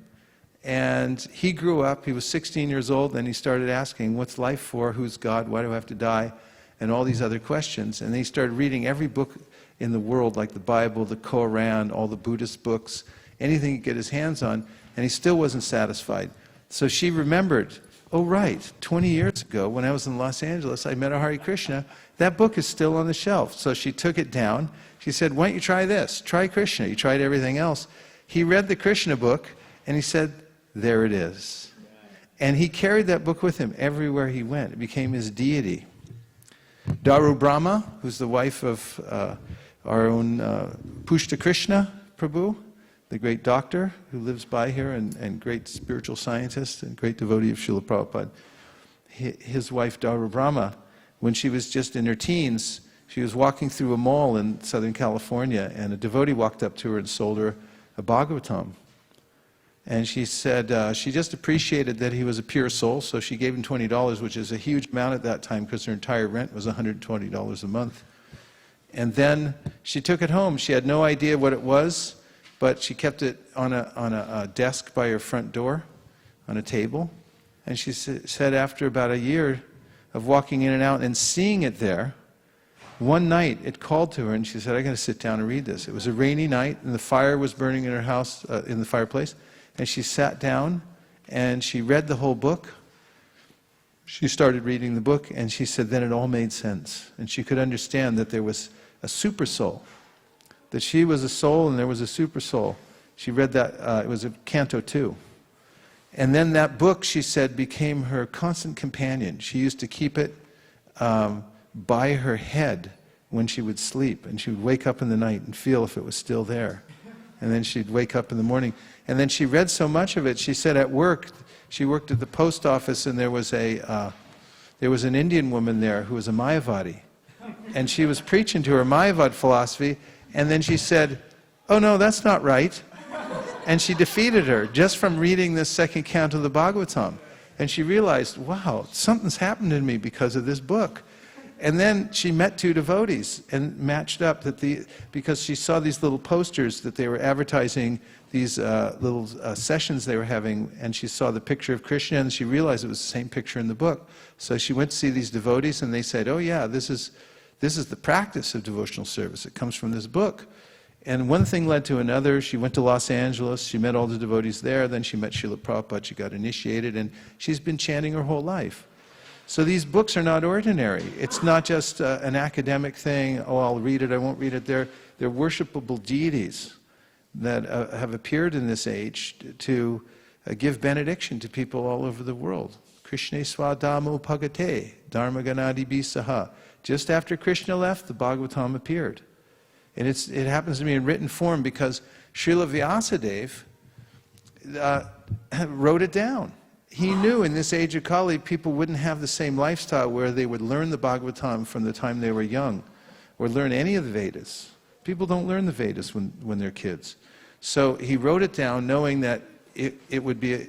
and he grew up. He was 16 years old, and he started asking, what's life for? Who's God? Why do I have to die? And all these other questions. And then he started reading every book in the world, like the Bible, the Koran, all the Buddhist books, anything he could get his hands on, and he still wasn't satisfied. So she remembered, oh right, 20 years ago when I was in Los Angeles, I met a Hare Krishna. That book is still on the shelf. So she took it down. She said, why don't you try this? Try Krishna. You tried everything else. He read the Krishna book, and he said, there it is. And he carried that book with him everywhere he went. It became his deity. Daru Brahma, who's the wife of our own Pushta Krishna Prabhu, the great doctor who lives by here and great spiritual scientist and great devotee of Srila Prabhupada. His wife Daru Brahma, when she was just in her teens, she was walking through a mall in Southern California, and a devotee walked up to her and sold her a Bhagavatam. And she said she just appreciated that he was a pure soul, so she gave him $20, which is a huge amount at that time because her entire rent was $120 a month. And then she took it home. She had no idea what it was, but she kept it on a desk by her front door, on a table. And she said after about a year of walking in and out and seeing it there, one night it called to her and she said, I got to sit down and read this. It was a rainy night and the fire was burning in her house, in the fireplace. And she sat down and she read the whole book. She started reading the book and she said then it all made sense. And she could understand that there was a super soul. That she was a soul and there was a super soul. She read that, it was a Canto 2. And then that book, she said, became her constant companion. She used to keep it by her head when she would sleep. And she would wake up in the night and feel if it was still there. And then she'd wake up in the morning. And then she read so much of it, she said at work, she worked at the post office and there was an Indian woman there who was a Mayavadi. And she was preaching to her Mayavad philosophy, and then she said, oh no, that's not right. And she defeated her just from reading this second canto of the Bhagavatam. And she realized, wow, something's happened in me because of this book. And then she met two devotees and matched up because she saw these little posters that they were advertising these little sessions they were having, and she saw the picture of Krishna and she realized it was the same picture in the book. So she went to see these devotees and they said, oh yeah, this is the practice of devotional service. It comes from this book. And one thing led to another. She went to Los Angeles, she met all the devotees there, then she met Srila Prabhupada, she got initiated, and she's been chanting her whole life. So these books are not ordinary. It's not just an academic thing, oh, I'll read it, I won't read it. They're worshipable deities that have appeared in this age to give benediction to people all over the world. Krishna swadamo pagate, dharma ganadi bisaha. Just after Krishna left, the Bhagavatam appeared. And it happens to be in written form because Srila Vyasadeva wrote it down. He knew in this age of Kali people wouldn't have the same lifestyle where they would learn the Bhagavatam from the time they were young or learn any of the Vedas. People don't learn the Vedas when they're kids. So he wrote it down knowing that it would be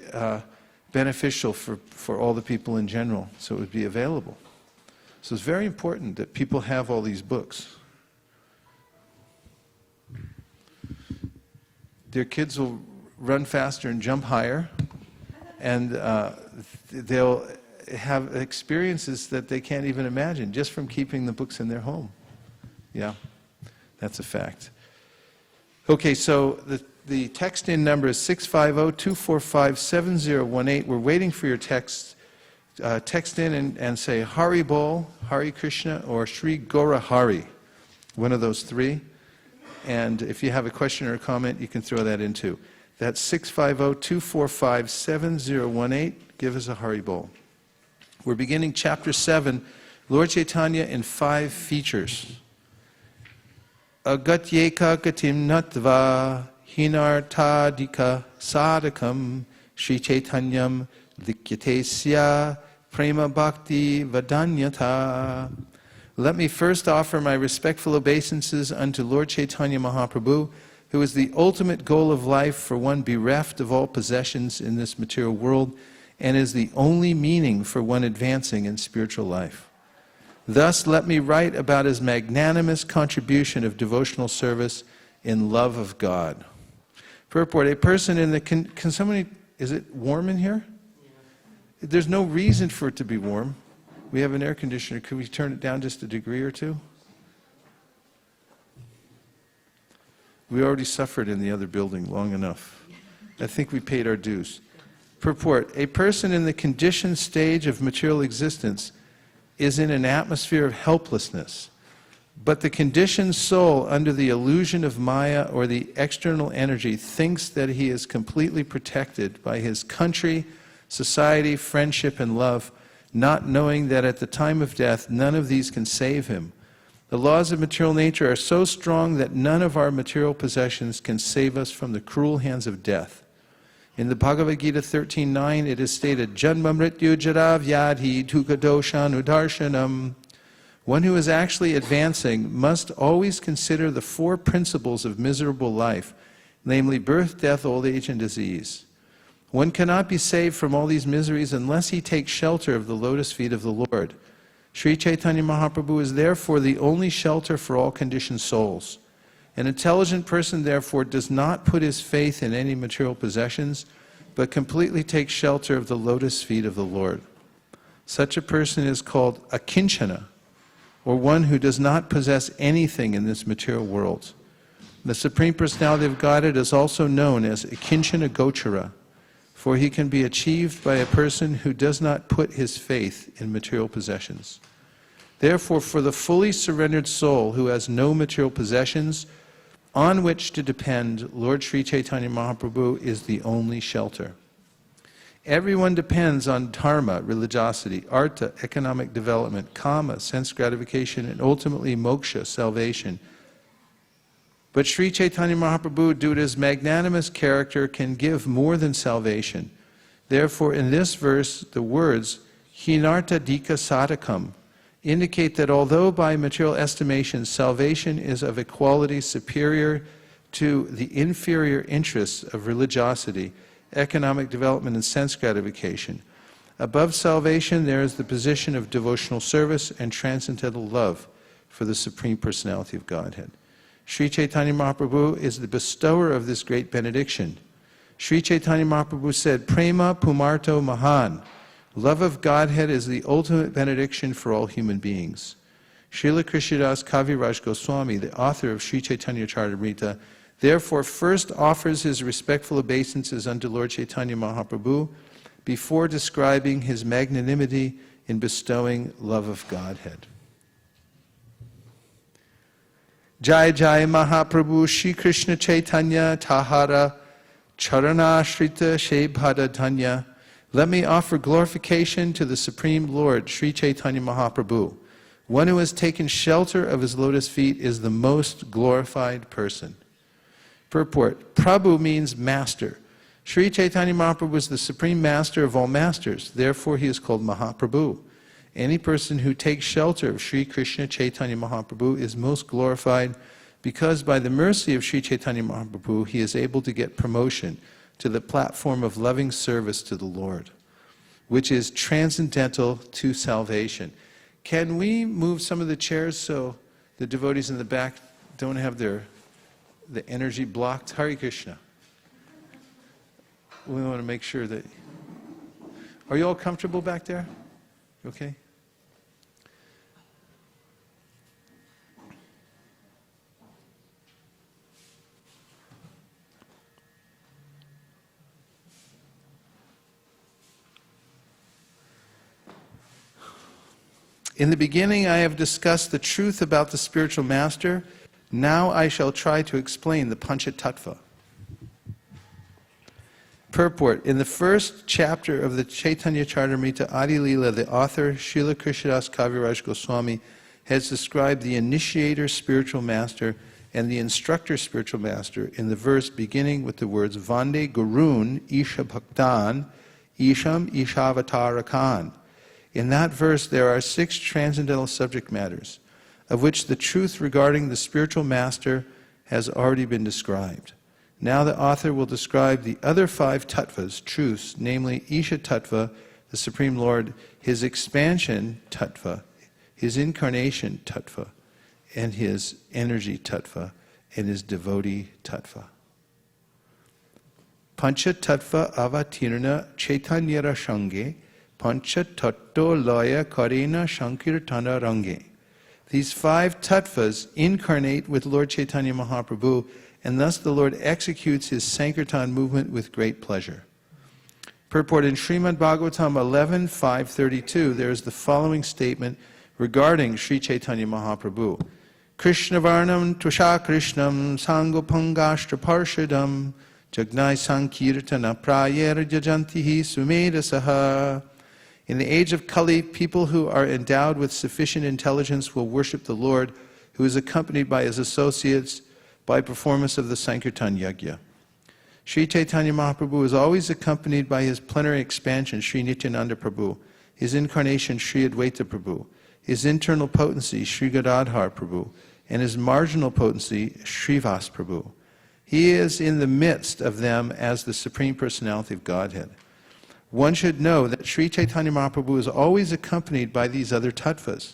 beneficial for all the people in general, so it would be available. So it's very important that people have all these books. Their kids will run faster and jump higher, and they'll have experiences that they can't even imagine just from keeping the books in their home. Yeah, that's a fact. Okay, so the text-in number is 650-245-7018. We're waiting for your text. Text in and say Hari Bol, Hari Krishna, or Sri Gora Hari, one of those three. And if you have a question or a comment, you can throw that in too. That's 650-245-7018. Give us a Hari Bol. We're beginning chapter 7, Lord Caitanya in 5 features. Agatyeka gatim natva hinartadika sadakam Sri Caitanyam likyatesya prema bhakti vadanyata. Let me first offer my respectful obeisances unto Lord Caitanya Mahaprabhu, who is the ultimate goal of life for one bereft of all possessions in this material world, and is the only meaning for one advancing in spiritual life. Thus, let me write about his magnanimous contribution of devotional service in love of God. Purport, a person in the... Can somebody... Is it warm in here? There's no reason for it to be warm. We have an air conditioner. Could we turn it down just a degree or two? We already suffered in the other building long enough. I think we paid our dues. Purport, a person in the conditioned stage of material existence is in an atmosphere of helplessness. But the conditioned soul, under the illusion of Maya or the external energy, thinks that he is completely protected by his country, society, friendship, and love, not knowing that at the time of death, none of these can save him. The laws of material nature are so strong that none of our material possessions can save us from the cruel hands of death. In the Bhagavad Gita 13.9, it is stated, Janma mrityu jara vyadhi tukadoshan udarshanam. One who is actually advancing must always consider the four principles of miserable life, namely birth, death, old age, and disease. One cannot be saved from all these miseries unless he takes shelter of the lotus feet of the Lord. Sri Caitanya Mahaprabhu is therefore the only shelter for all conditioned souls. An intelligent person, therefore, does not put his faith in any material possessions, but completely takes shelter of the lotus feet of the Lord. Such a person is called a kinchana, or one who does not possess anything in this material world. The Supreme Personality of Godhead is also known as Kinchana Gochara, for he can be achieved by a person who does not put his faith in material possessions. Therefore, for the fully surrendered soul who has no material possessions on which to depend, Lord Sri Caitanya Mahaprabhu is the only shelter. Everyone depends on dharma, religiosity, artha, economic development, kama, sense gratification, and ultimately moksha, salvation. But Sri Caitanya Mahaprabhu, due to his magnanimous character, can give more than salvation. Therefore, in this verse, the words, hinartha dika sadakam, indicate that although by material estimation salvation is of a quality superior to the inferior interests of religiosity, economic development, and sense gratification, above salvation there is the position of devotional service and transcendental love for the Supreme Personality of Godhead. Sri Caitanya Mahaprabhu is the bestower of this great benediction. Sri Caitanya Mahaprabhu said, Prema Pumarto Mahan. Love of Godhead is the ultimate benediction for all human beings. Srila Krishnadas Kaviraj Goswami, the author of Sri Chaitanya Charitamrita, therefore first offers his respectful obeisances unto Lord Caitanya Mahaprabhu before describing his magnanimity in bestowing love of Godhead. Jai Jai Mahaprabhu Shri Krishna Chaitanya Tahara Charanashrita Shebhada Tanya. Let me offer glorification to the Supreme Lord, Sri Caitanya Mahaprabhu. One who has taken shelter of his lotus feet is the most glorified person. Purport, Prabhu means master. Sri Caitanya Mahaprabhu is the supreme master of all masters. Therefore, he is called Mahaprabhu. Any person who takes shelter of Sri Krishna Chaitanya Mahaprabhu is most glorified because by the mercy of Sri Chaitanya Mahaprabhu, he is able to get promotion to the platform of loving service to the Lord, which is transcendental to salvation. Can we move some of the chairs so the devotees in the back don't have the energy blocked? Hare Krishna. We want to make sure that... Are you all comfortable back there? Okay? In the beginning, I have discussed the truth about the spiritual master. Now I shall try to explain the Panchatattva. Purport. In the first chapter of the Chaitanya Charitamrita Adi Lila, the author, Srila Krishnadas Kaviraj Goswami, has described the initiator spiritual master and the instructor spiritual master in the verse beginning with the words Vande Gurun Isha Bhaktan Isham Ishavatarakan. In that verse, there are 6 transcendental subject matters, of which the truth regarding the spiritual master has already been described. Now the author will describe the other 5 tattvas, truths, namely Isha Tattva, the Supreme Lord, his expansion tattva, his incarnation tattva, and his energy tattva, and his devotee tattva. Pancha tattva avatirna chaitanyara shange, pancha tatto laya karena shankirtana range. These 5 tattvas incarnate with Lord Caitanya Mahaprabhu, and thus the Lord executes his Sankirtan movement with great pleasure. Purport in Srimad Bhagavatam 11.532, there is the following statement regarding Sri Chaitanya Mahaprabhu. Krishna Varnam Tusha Krishnam Sangopangashtra Parshadam Jagnai Sankirtana Prayera Jajantihi Sumedasaha. In the age of Kali, people who are endowed with sufficient intelligence will worship the Lord, who is accompanied by his associates by performance of the Sankirtan Yajna. Sri Chaitanya Mahaprabhu is always accompanied by his plenary expansion, Sri Nityananda Prabhu, his incarnation, Sri Advaita Prabhu, his internal potency, Sri Gadadhar Prabhu, and his marginal potency, Srivas Prabhu. He is in the midst of them as the Supreme Personality of Godhead. One should know that Sri Chaitanya Mahaprabhu is always accompanied by these other tattvas.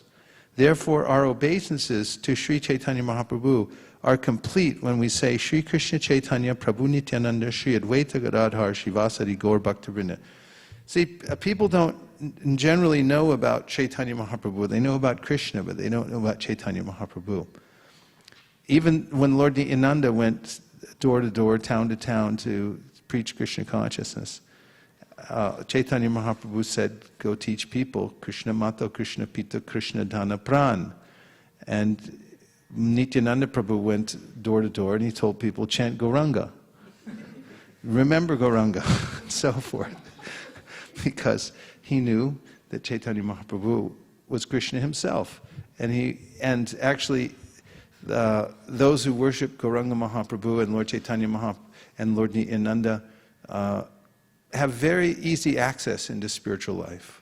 Therefore, our obeisances to Sri Chaitanya Mahaprabhu are complete when we say Sri Krishna Chaitanya Prabhu Nityananda Sri Advaita Gadadhar Srivasadi Gaur Bhaktivinoda. See, people don't generally know about Chaitanya Mahaprabhu. They know about Krishna, but they don't know about Chaitanya Mahaprabhu. Even when Lord Nityananda went door to door, town to town to preach Krishna consciousness, Chaitanya Mahaprabhu said, go teach people Krishna Mata, Krishna Pita, Krishna Dana Pran. And Nityananda Prabhu went door to door and he told people, chant Gauranga. Remember Gauranga, and so forth. Because he knew that Chaitanya Mahaprabhu was Krishna himself. And actually, those who worship Gauranga Mahaprabhu and Lord Chaitanya Mahaprabhu and Lord Nityananda have very easy access into spiritual life.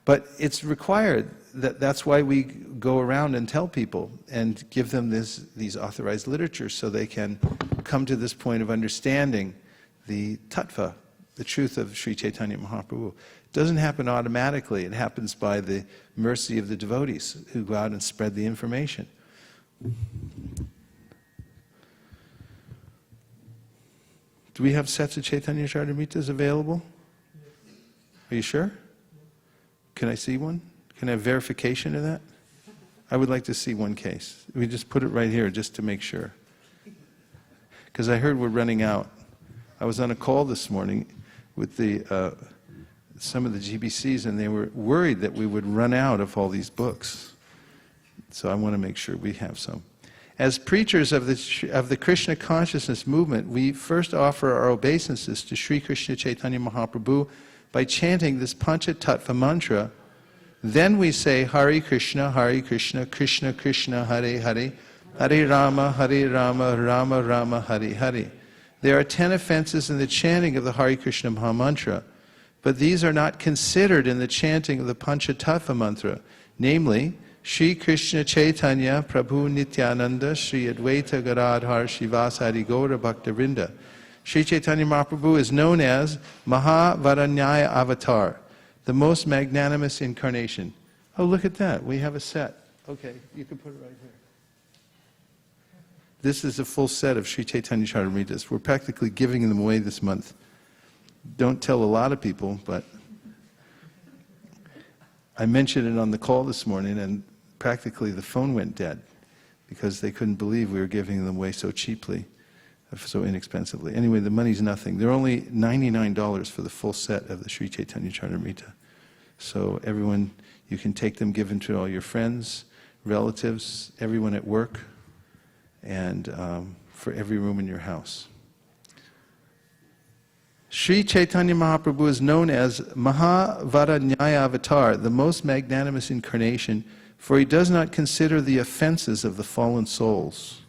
But it's required, that's why we go around and tell people and give them these authorized literatures so they can come to this point of understanding the tattva, the truth of Sri Chaitanya Mahaprabhu. It doesn't happen automatically. It happens by the mercy of the devotees who go out and spread the information. Do we have sets of Chaitanya Charitamritas available? Are you sure? Can I see one? Can I have verification of that? I would like to see one case. We just put it right here just to make sure. Because I heard we're running out. I was on a call this morning with some of the GBCs, and they were worried that we would run out of all these books. So I want to make sure we have some. As preachers of the Krishna consciousness movement, we first offer our obeisances to Sri Krishna Chaitanya Mahaprabhu by chanting this Pancha Tattva mantra. Then we say Hare Krishna, Krishna Krishna, Hare Hare, Hare Rama, Rama Rama, Hare Hare. There are 10 offenses in the chanting of the Hare Krishna Mahamantra, but these are not considered in the chanting of the Pancha Tattva mantra, namely, Sri Krishna Chaitanya Prabhu Nityananda Sri Advaita Gadadhar Srivasadi Gaura Bhaktivinoda. Sri Chaitanya Mahaprabhu is known as Mahavaranyaya Avatar, the most magnanimous incarnation. Oh, look at that. We have a set. Okay, you can put it right here. This is a full set of Sri Chaitanya Charitamritas. We're practically giving them away this month. Don't tell a lot of people, but I mentioned it on the call this morning, and practically the phone went dead because they couldn't believe we were giving them away so cheaply, so inexpensively. Anyway, the money's nothing. They're only $99 for the full set of the Sri Chaitanya Charitamrita. So everyone, you can take them, give them to all your friends, relatives, everyone at work, and for every room in your house. Sri Chaitanya Mahaprabhu is known as Mahavaranyaya Avatar, the most magnanimous incarnation, for he does not consider the offenses of the fallen souls.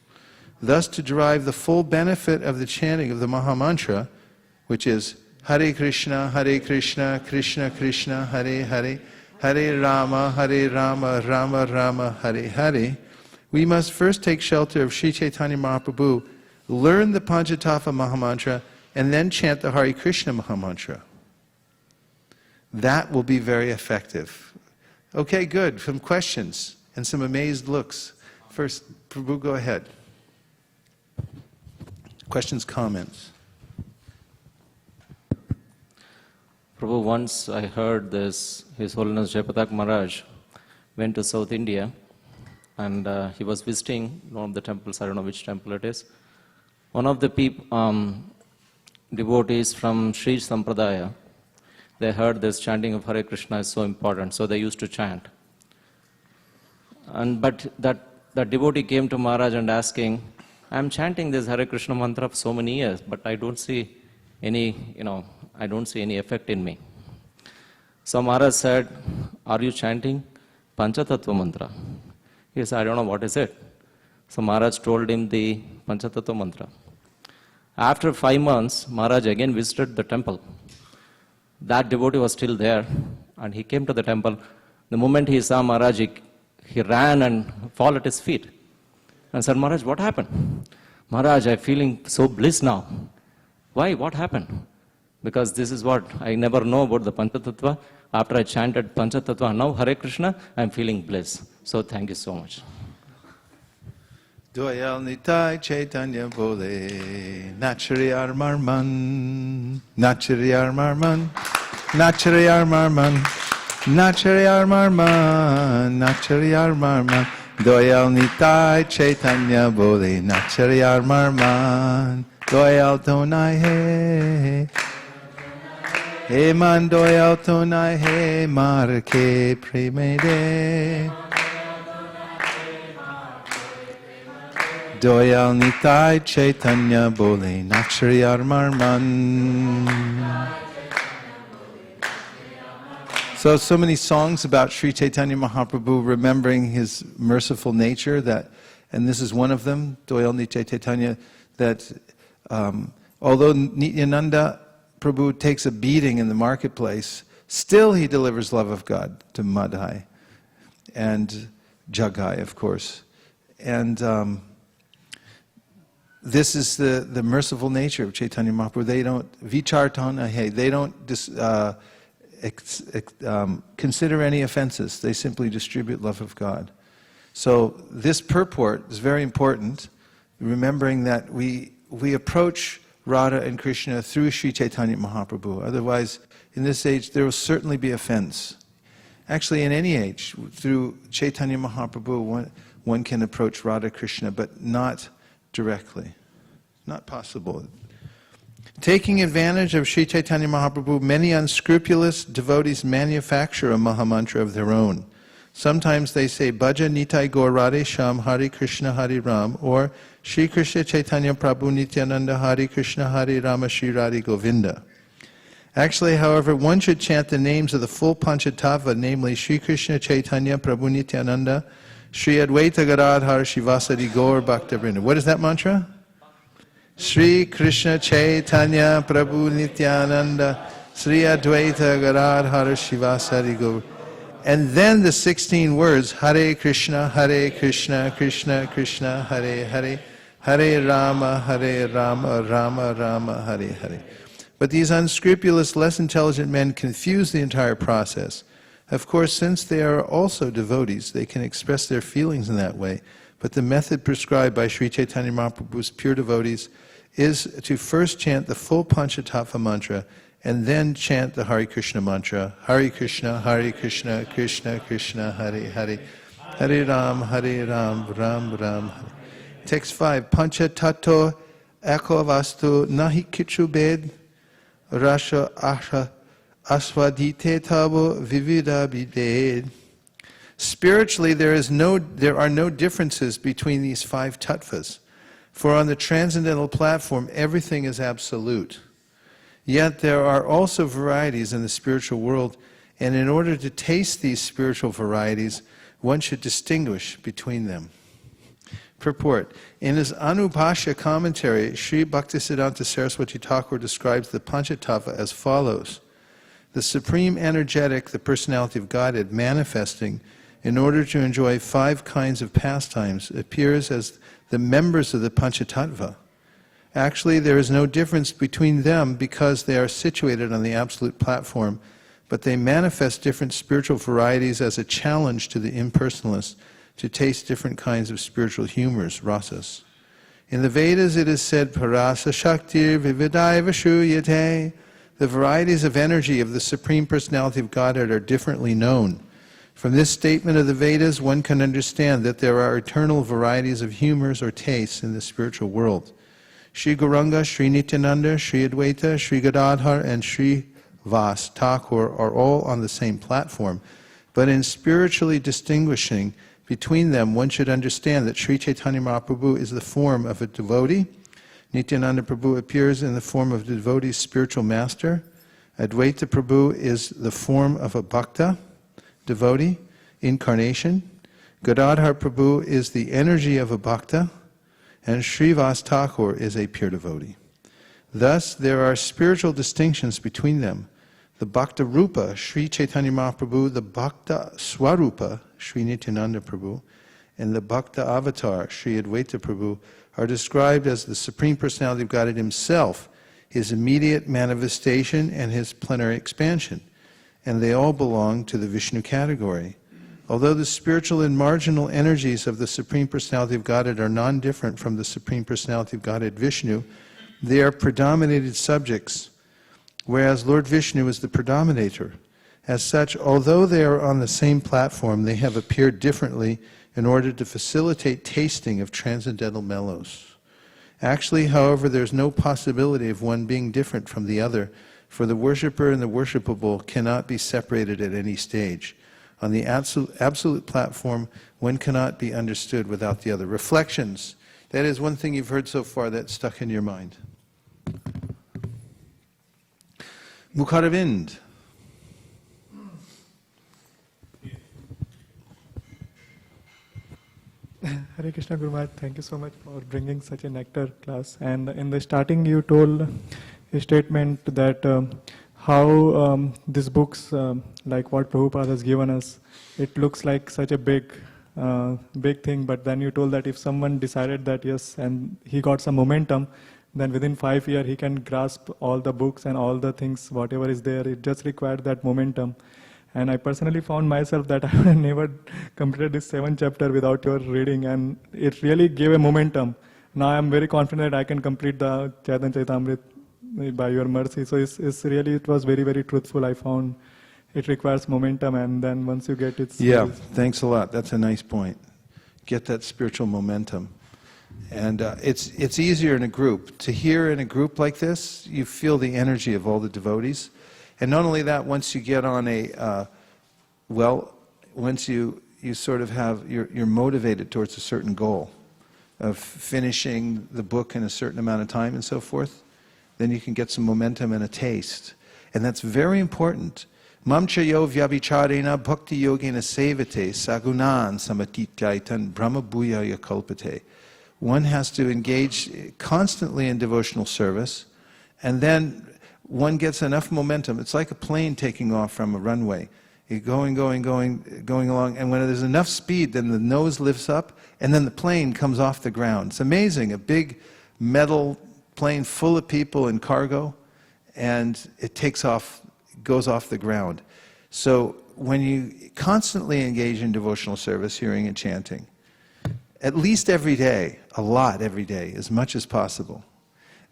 Thus, to derive the full benefit of the chanting of the Mahamantra, which is Hare Krishna, Krishna Krishna, Hare Hare, Hare Rama, Rama Rama, Hare Hare, we must first take shelter of Sri Chaitanya Mahaprabhu, learn the Panchatattva Mahamantra, and then chant the Hare Krishna Mahamantra. That will be very effective. Okay, good. Some questions and some amazed looks. First, Prabhu, go ahead. Questions, comments? Prabhu, once I heard this, His Holiness Jayapatak Maharaj went to South India and he was visiting one of the temples, I don't know which temple it is. One of the devotees from Sri Sampradaya, they heard this chanting of Hare Krishna is so important, so they used to chant. But that devotee came to Maharaj and asking, I'm chanting this Hare Krishna mantra for so many years, but I don't see any, I don't see any effect in me. So Maharaj said, are you chanting Panchatattva mantra? He said, I don't know what is it. So Maharaj told him the Panchatattva mantra. After 5 months, Maharaj again visited the temple. That devotee was still there, and he came to the temple. The moment he saw Maharaj, he ran and fell at his feet and said, Maharaj, what happened? Maharaj, I'm feeling so bliss now. Why? What happened? Because this is what I never know about the Panchatattva. After I chanted Panchatattva, now Hare Krishna, I'm feeling bliss. So thank you so much. Doyal Nitai Chaitanya Bole, Nachariyar Marman, Nachariyar Marman, Nachariyar Marman, Nachariyar Marman, Nachariyar Marman, Doyal Nitai Chaitanya Bole, Nachariyar Marman, Doyal Tonai He, He Man Doyal Tonai He, Marke Premede. Doyal Nitai Chaitanya Bole Nachariyar Marman. So many songs about Sri Chaitanya Mahaprabhu remembering his merciful nature, and this is one of them, Doyal Nitai Chaitanya, that although Nityananda Prabhu takes a beating in the marketplace, still he delivers love of God to Madhai and Jagai, of course. And this is the merciful nature of Chaitanya Mahaprabhu. They don't vichartana, they don't consider any offenses. They simply distribute love of God. So this purport is very important, remembering that we approach Radha and Krishna through Sri Chaitanya Mahaprabhu. Otherwise, in this age, there will certainly be offense. Actually, in any age, through Chaitanya Mahaprabhu, one can approach Radha Krishna, but not directly. Not possible. Taking advantage of Sri Chaitanya Mahaprabhu, many unscrupulous devotees manufacture a Mahamantra of their own. Sometimes they say, Bhaja Nitai Gaur Radhe Sham Hare Krishna Hare Ram, or Shri Krishna Chaitanya Prabhu Nityananda Hare Krishna Hare Rama Shri Radhe Govinda. Actually, however, one should chant the names of the full Panchatattva, namely Shri Krishna Chaitanya Prabhu Nityananda, Shri Advaita Gadadhar Shivasadi Gaur Bhaktavrinda. What is that mantra? Shri Krishna Chaitanya Prabhu Nityananda, Shri Advaita Gadadhar Shivasadi Gaur. And then the 16 words, Hare Krishna, Krishna Krishna, Hare Hare, Hare Rama, Rama Rama, Hare Hare. But these unscrupulous, less intelligent men confuse the entire process. Of course, since they are also devotees, they can express their feelings in that way. But the method prescribed by Sri Chaitanya Mahaprabhu's pure devotees is to first chant the full Panchatattva mantra and then chant the Hare Krishna mantra. Hare Krishna, Krishna Krishna, Hare Hare, Hare Ram, Ram Ram, Hare. Text 5. Panchatattva eko vastu nahi kichu bed rasha asha aswadite tabo vivida bided. Spiritually, there are no differences between these 5 tattvas. For on the transcendental platform, everything is absolute. Yet there are also varieties in the spiritual world, and in order to taste these spiritual varieties, one should distinguish between them. Purport. In his Anubhashya commentary, Sri Bhaktisiddhanta Saraswati Thakur describes the Panchatattva as follows. The supreme energetic, the personality of Godhead, manifesting in order to enjoy 5 kinds of pastimes, appears as the members of the Panchatattva. Actually, there is no difference between them because they are situated on the absolute platform, but they manifest different spiritual varieties as a challenge to the impersonalists to taste different kinds of spiritual humors, rasas. In the Vedas it is said, Parasa Shaktir Vividaiva Shuyate. The varieties of energy of the Supreme Personality of Godhead are differently known. From this statement of the Vedas, one can understand that there are eternal varieties of humors or tastes in the spiritual world. Sri Gauranga, Sri Nityananda, Sri Advaita, Sri Gadadhar, and Sri Vas Thakur are all on the same platform, but in spiritually distinguishing between them, one should understand that Sri Caitanya Mahaprabhu is the form of a devotee. Nityananda Prabhu appears in the form of a devotee's spiritual master. Advaita Prabhu is the form of a bhakta, devotee, incarnation. Gadadhar Prabhu is the energy of a bhakta, and Srivas Thakur is a pure devotee. Thus, there are spiritual distinctions between them. The Bhakta Rupa, Sri Caitanya Mahaprabhu, the Bhakta Swarupa, Sri Nityananda Prabhu, and the Bhakta Avatar, Sri Advaita Prabhu, are described as the Supreme Personality of Godhead Himself, His immediate manifestation, and His plenary expansion. And they all belong to the Vishnu category. Although the spiritual and marginal energies of the Supreme Personality of Godhead are non-different from the Supreme Personality of Godhead Vishnu, they are predominated subjects, whereas Lord Vishnu is the predominator. As such, although they are on the same platform, they have appeared differently in order to facilitate tasting of transcendental mellows. Actually, however, there's no possibility of one being different from the other, for the worshipper and the worshipable cannot be separated at any stage. On the absolute platform, one cannot be understood without the other. Reflections. That is one thing you've heard so far that's stuck in your mind. Mukharavind. Hare Krishna Guru Maharaj, thank you so much for bringing such a nectar class. And in the starting you told a statement that how these books, like what Prabhupada has given us, it looks like such a big thing, but then you told that if someone decided that yes, and he got some momentum, then within 5 years he can grasp all the books and all the things, whatever is there. It just required that momentum. And I personally found myself that I have never completed this 7th chapter without your reading, and it really gave a momentum. Now I am very confident that I can complete the Chaitanya Charitamrita by your mercy. So it's really, it was very, very truthful. I found it requires momentum, and then once you get it... Yeah, thanks a lot. That's a nice point. Get that spiritual momentum. And it's easier in a group. To hear in a group like this, you feel the energy of all the devotees. And not only that, once you get on once you sort of have, you're motivated towards a certain goal of finishing the book in a certain amount of time and so forth, then you can get some momentum and a taste. And that's very important. Mamchayo vyabhicharena bhakti yogena sevate sagunan samatityaitan brahma bhuyaya kalpate. One has to engage constantly in devotional service, and then one gets enough momentum. It's like a plane taking off from a runway. You're going along, and when there's enough speed, then the nose lifts up, and then the plane comes off the ground. It's amazing, a big metal plane full of people and cargo, and it takes off, goes off the ground. So when you constantly engage in devotional service, hearing and chanting, at least every day, a lot every day, as much as possible,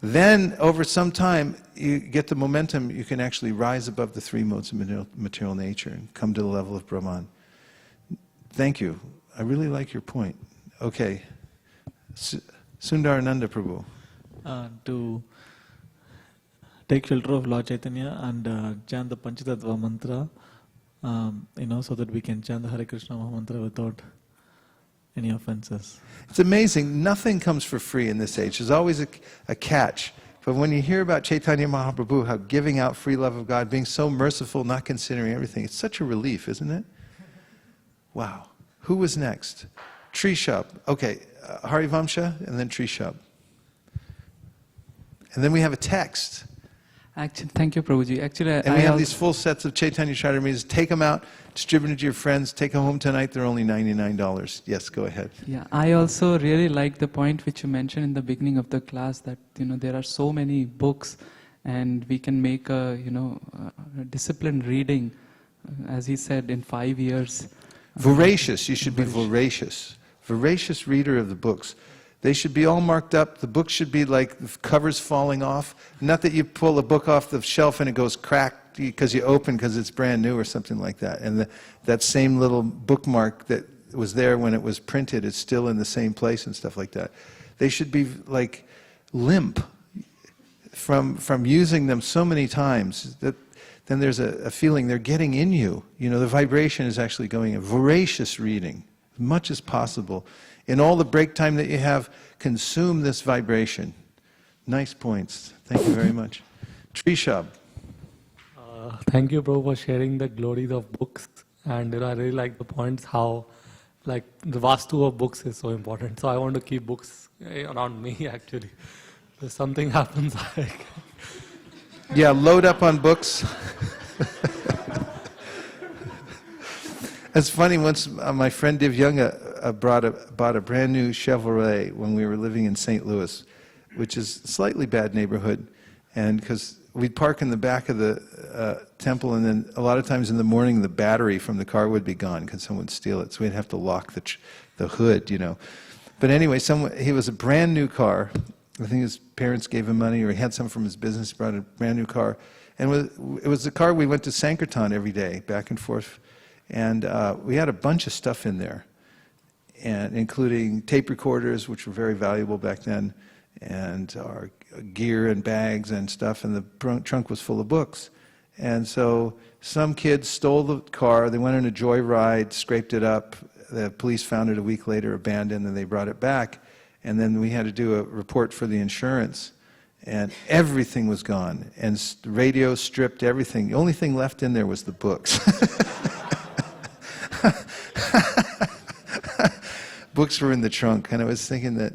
then over some time, you get the momentum, you can actually rise above the 3 modes of material nature and come to the level of Brahman. Thank you. I really like your point. Okay. Sundarananda Prabhu. To take shelter of Lord Caitanya and chant the Panchatattva mantra, so that we can chant the Hare Krishna Maha mantra without any offenses. It's amazing. Nothing comes for free in this age. There's always a catch. But when you hear about Chaitanya Mahaprabhu, how giving out free love of God, being so merciful, not considering everything, it's such a relief, isn't it? Wow. Who was next? Trishab. Okay, Harivamsha, and then Trishab. And then we have a text. Actually, thank you, Prabhuji. Actually, and we have these full sets of Chaitanya Charitamritas. Take them out, distribute them to your friends, take them home tonight. They're only $99. Yes, go ahead. Yeah, I also really like the point which you mentioned in the beginning of the class that there are so many books, and we can make a disciplined reading, as he said, in 5 years. Voracious, you should be voracious. Voracious reader of the books. They should be all marked up. The books should be like the covers falling off. Not that you pull a book off the shelf and it goes cracked because you open because it's brand new or something like that. And that same little bookmark that was there when it was printed is still in the same place and stuff like that. They should be like limp from using them so many times that then there's a feeling they're getting in you. You know, the vibration is actually going in. Voracious reading, as much as possible. In all the break time that you have, consume this vibration. Nice points. Thank you very much. Trishab. Thank you, Prabhu, for sharing the glories of books. And I really like the points how the vastu of books is so important. So I want to keep books around me, actually. If something happens, Yeah, load up on books. It's funny, once my friend Divyanga bought a brand new Chevrolet when we were living in St. Louis, which is a slightly bad neighborhood, and because we'd park in the back of the temple, and then a lot of times in the morning the battery from the car would be gone because someone would steal it, so we'd have to lock the hood, you know. But anyway, he was a brand new car. I think his parents gave him money, or he had some from his business, brought a brand new car. And it was the car we went to Sankirtan every day, back and forth. And we had a bunch of stuff in there, and including tape recorders, which were very valuable back then, and our gear and bags and stuff, and the trunk was full of books. And so some kids stole the car, they went on a joyride, scraped it up, the police found it a week later abandoned, and they brought it back. And then we had to do a report for the insurance, and everything was gone. And the radio stripped everything. The only thing left in there was the books. Books were in the trunk, and I was thinking that,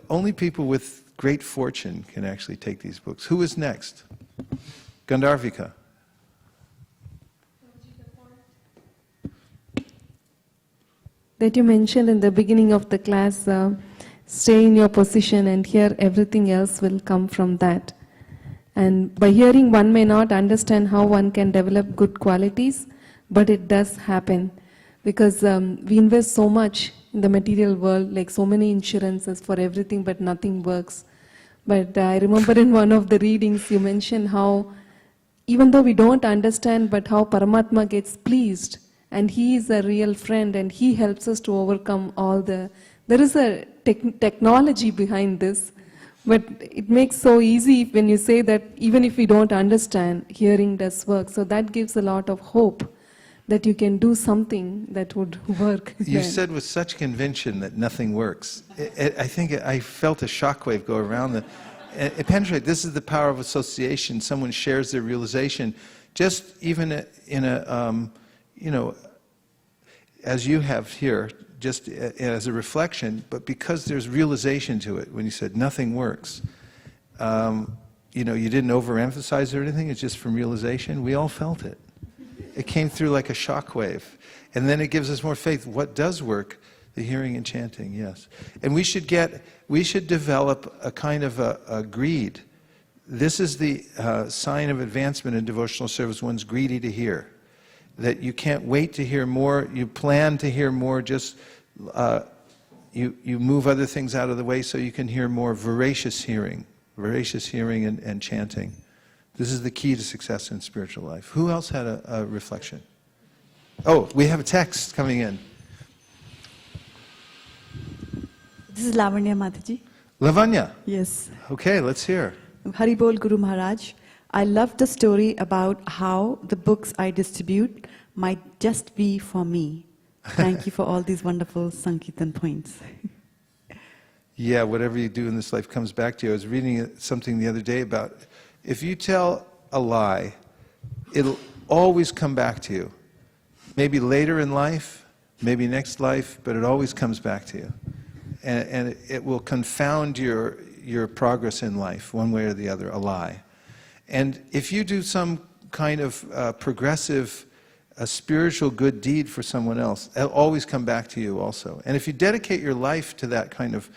only people with great fortune can actually take these books. Who is next? Gandharvika. That you mentioned in the beginning of the class, stay in your position, and here everything else will come from that. And by hearing, one may not understand how one can develop good qualities, but it does happen. Because we invest so much in the material world, like so many insurances for everything, but nothing works. But I remember in one of the readings you mentioned how, even though we don't understand, but how Paramatma gets pleased. And he is a real friend, and he helps us to overcome all there is a technology behind this, but it makes so easy when you say that even if we don't understand, hearing does work. So that gives a lot of hope that you can do something that would work. You said with such conviction that nothing works. I think I felt a shockwave go around. It penetrated. This is the power of association. Someone shares their realization, just even in a as you have here, just as a reflection, but because there's realization to it. When you said nothing works, you didn't overemphasize it or anything, it's just from realization. We all felt it. It came through like a shockwave. And then it gives us more faith. What does work? The hearing and chanting, yes. And we should develop a kind of a greed. This is the sign of advancement in devotional service. One's greedy to hear. That you can't wait to hear more, you plan to hear more, just you move other things out of the way so you can hear more voracious hearing and chanting. This is the key to success in spiritual life. Who else had a reflection? Oh, we have a text coming in. This is Lavanya Mataji. Lavanya. Yes. Okay, let's hear. Haribol Guru Maharaj. I love the story about how the books I distribute might just be for me. Thank you for all these wonderful Sankirtan points. Yeah, whatever you do in this life comes back to you. I was reading something the other day about if you tell a lie, it'll always come back to you. Maybe later in life, maybe next life, but it always comes back to you. And it will confound your progress in life, one way or the other, a lie. And if you do some kind of progressive, spiritual good deed for someone else, it'll always come back to you also. And if you dedicate your life to that kind of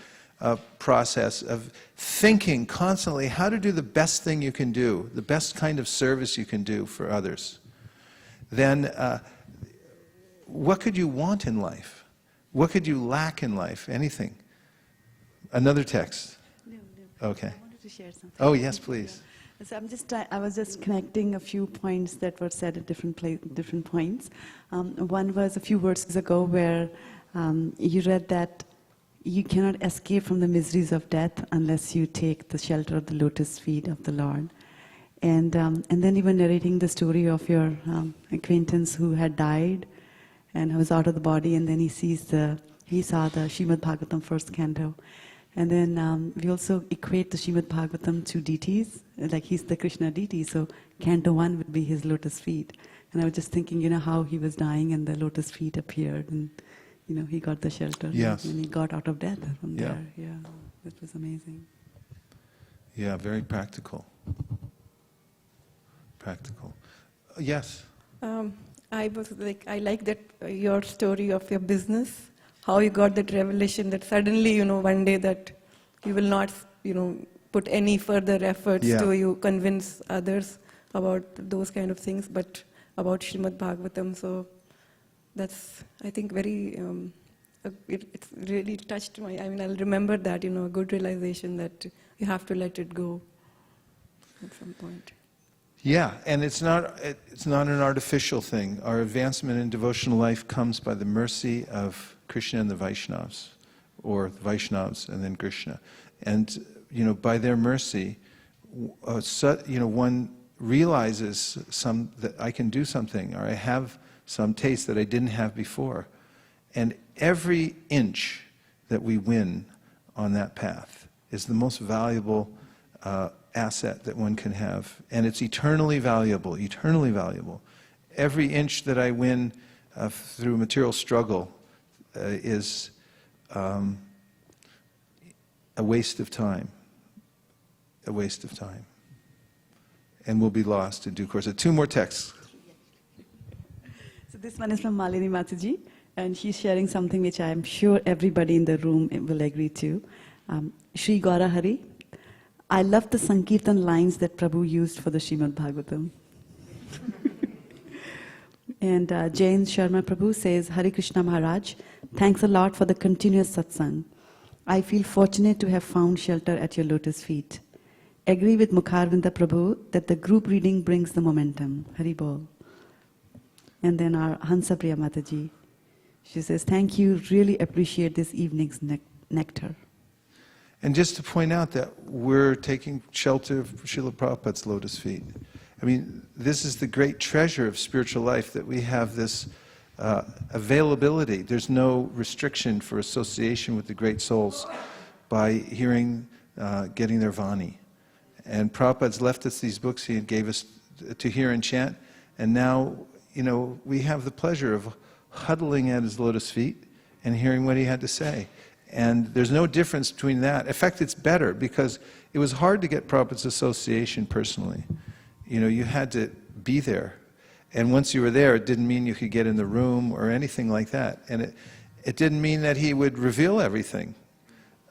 process of thinking constantly how to do the best thing you can do, the best kind of service you can do for others, then what could you want in life? What could you lack in life? Anything. Another text. No. Okay. I wanted to share something. Oh, yes, please. Yeah. So I was just connecting a few points that were said at different points. One was a few verses ago where you read that you cannot escape from the miseries of death unless you take the shelter of the lotus feet of the Lord. And then you were narrating the story of your acquaintance who had died and was out of the body, and then he saw the Srimad Bhagavatam first canto. And then we also equate the Srimad Bhagavatam to deities, like he's the Krishna deity, so canto 1 would be his lotus feet. And I was just thinking, how he was dying and the lotus feet appeared, and he got the shelter. Yes. And he got out of death from Yeah. there. Yeah, that was amazing. Yeah, very practical. Practical. Yes. I like that your story of your business, how you got that revelation that suddenly, one day that you will not, put any further efforts Yeah. to you convince others about those kind of things, but about Srimad Bhagavatam. So that's, I think, very, it's really touched I'll remember that, a good realization that you have to let it go at some point. Yeah, and it's not an artificial thing. Our advancement in devotional life comes by the mercy of Krishna and the Vaishnavas, or the Vaishnavas and then Krishna. And, by their mercy, one realizes that I can do something, or I have some taste that I didn't have before. And every inch that we win on that path is the most valuable asset that one can have. And it's eternally valuable, eternally valuable. Every inch that I win through material struggle is a waste of time. A waste of time. And will be lost in due course. 2 more texts. So this one is from Malini Mataji, and she's sharing something which I am sure everybody in the room will agree to. Shri Gaura Hari, I love the Sankirtan lines that Prabhu used for the Srimad Bhagavatam. And Jain Sharma Prabhu says, Hare Krishna Maharaj, thanks a lot for the continuous satsang. I feel fortunate to have found shelter at your lotus feet. Agree with Mukharvinda Prabhu that the group reading brings the momentum. Hari Bol. And then our Hansa Priya Mataji, she says, thank you, really appreciate this evening's nectar. And just to point out that we're taking shelter of Srila Prabhupada's lotus feet. I mean, this is the great treasure of spiritual life, that we have this availability. There's no restriction for association with the great souls by hearing, getting their Vani. And Prabhupada's left us these books he gave us to hear and chant, and now, we have the pleasure of huddling at his lotus feet and hearing what he had to say. And there's no difference between that. In fact, it's better, because it was hard to get Prabhupada's association personally. You had to be there. And once you were there, it didn't mean you could get in the room or anything like that. And it didn't mean that he would reveal everything,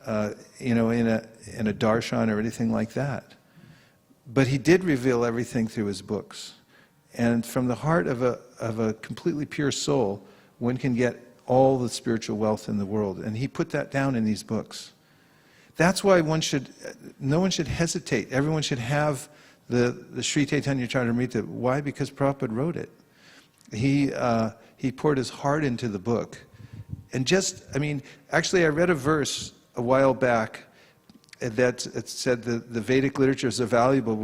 in a darshan or anything like that. But he did reveal everything through his books. And from the heart of a completely pure soul, one can get all the spiritual wealth in the world. And he put that down in these books. That's why no one should hesitate. Everyone should have the Sri Caitanya Charitamrita. Why? Because Prabhupada wrote it. He poured his heart into the book. And actually I read a verse a while back that it said the Vedic literatures are valuable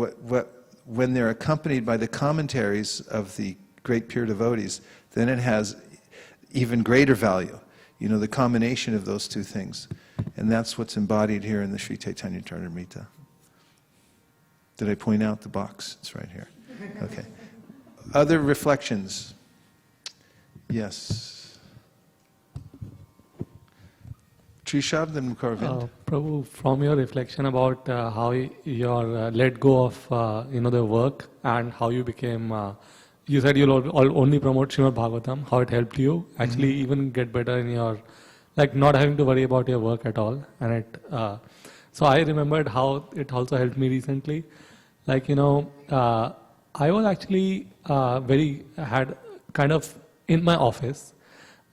when they're accompanied by the commentaries of the great pure devotees. Then it has even greater value, the combination of those two things. And that's what's embodied here in the Sri Caitanya Charitamrita. Did I point out the box? It's right here. Okay. Other reflections? Yes. Trishab, then Mukarvind. Prabhu, from your reflection about how you're let go of the work and how you became, you said you'll only promote Srimad Bhagavatam, how it helped you actually even get better in your like not having to worry about your work at all. And so I remembered how it also helped me recently. Like, I was actually had kind of in my office,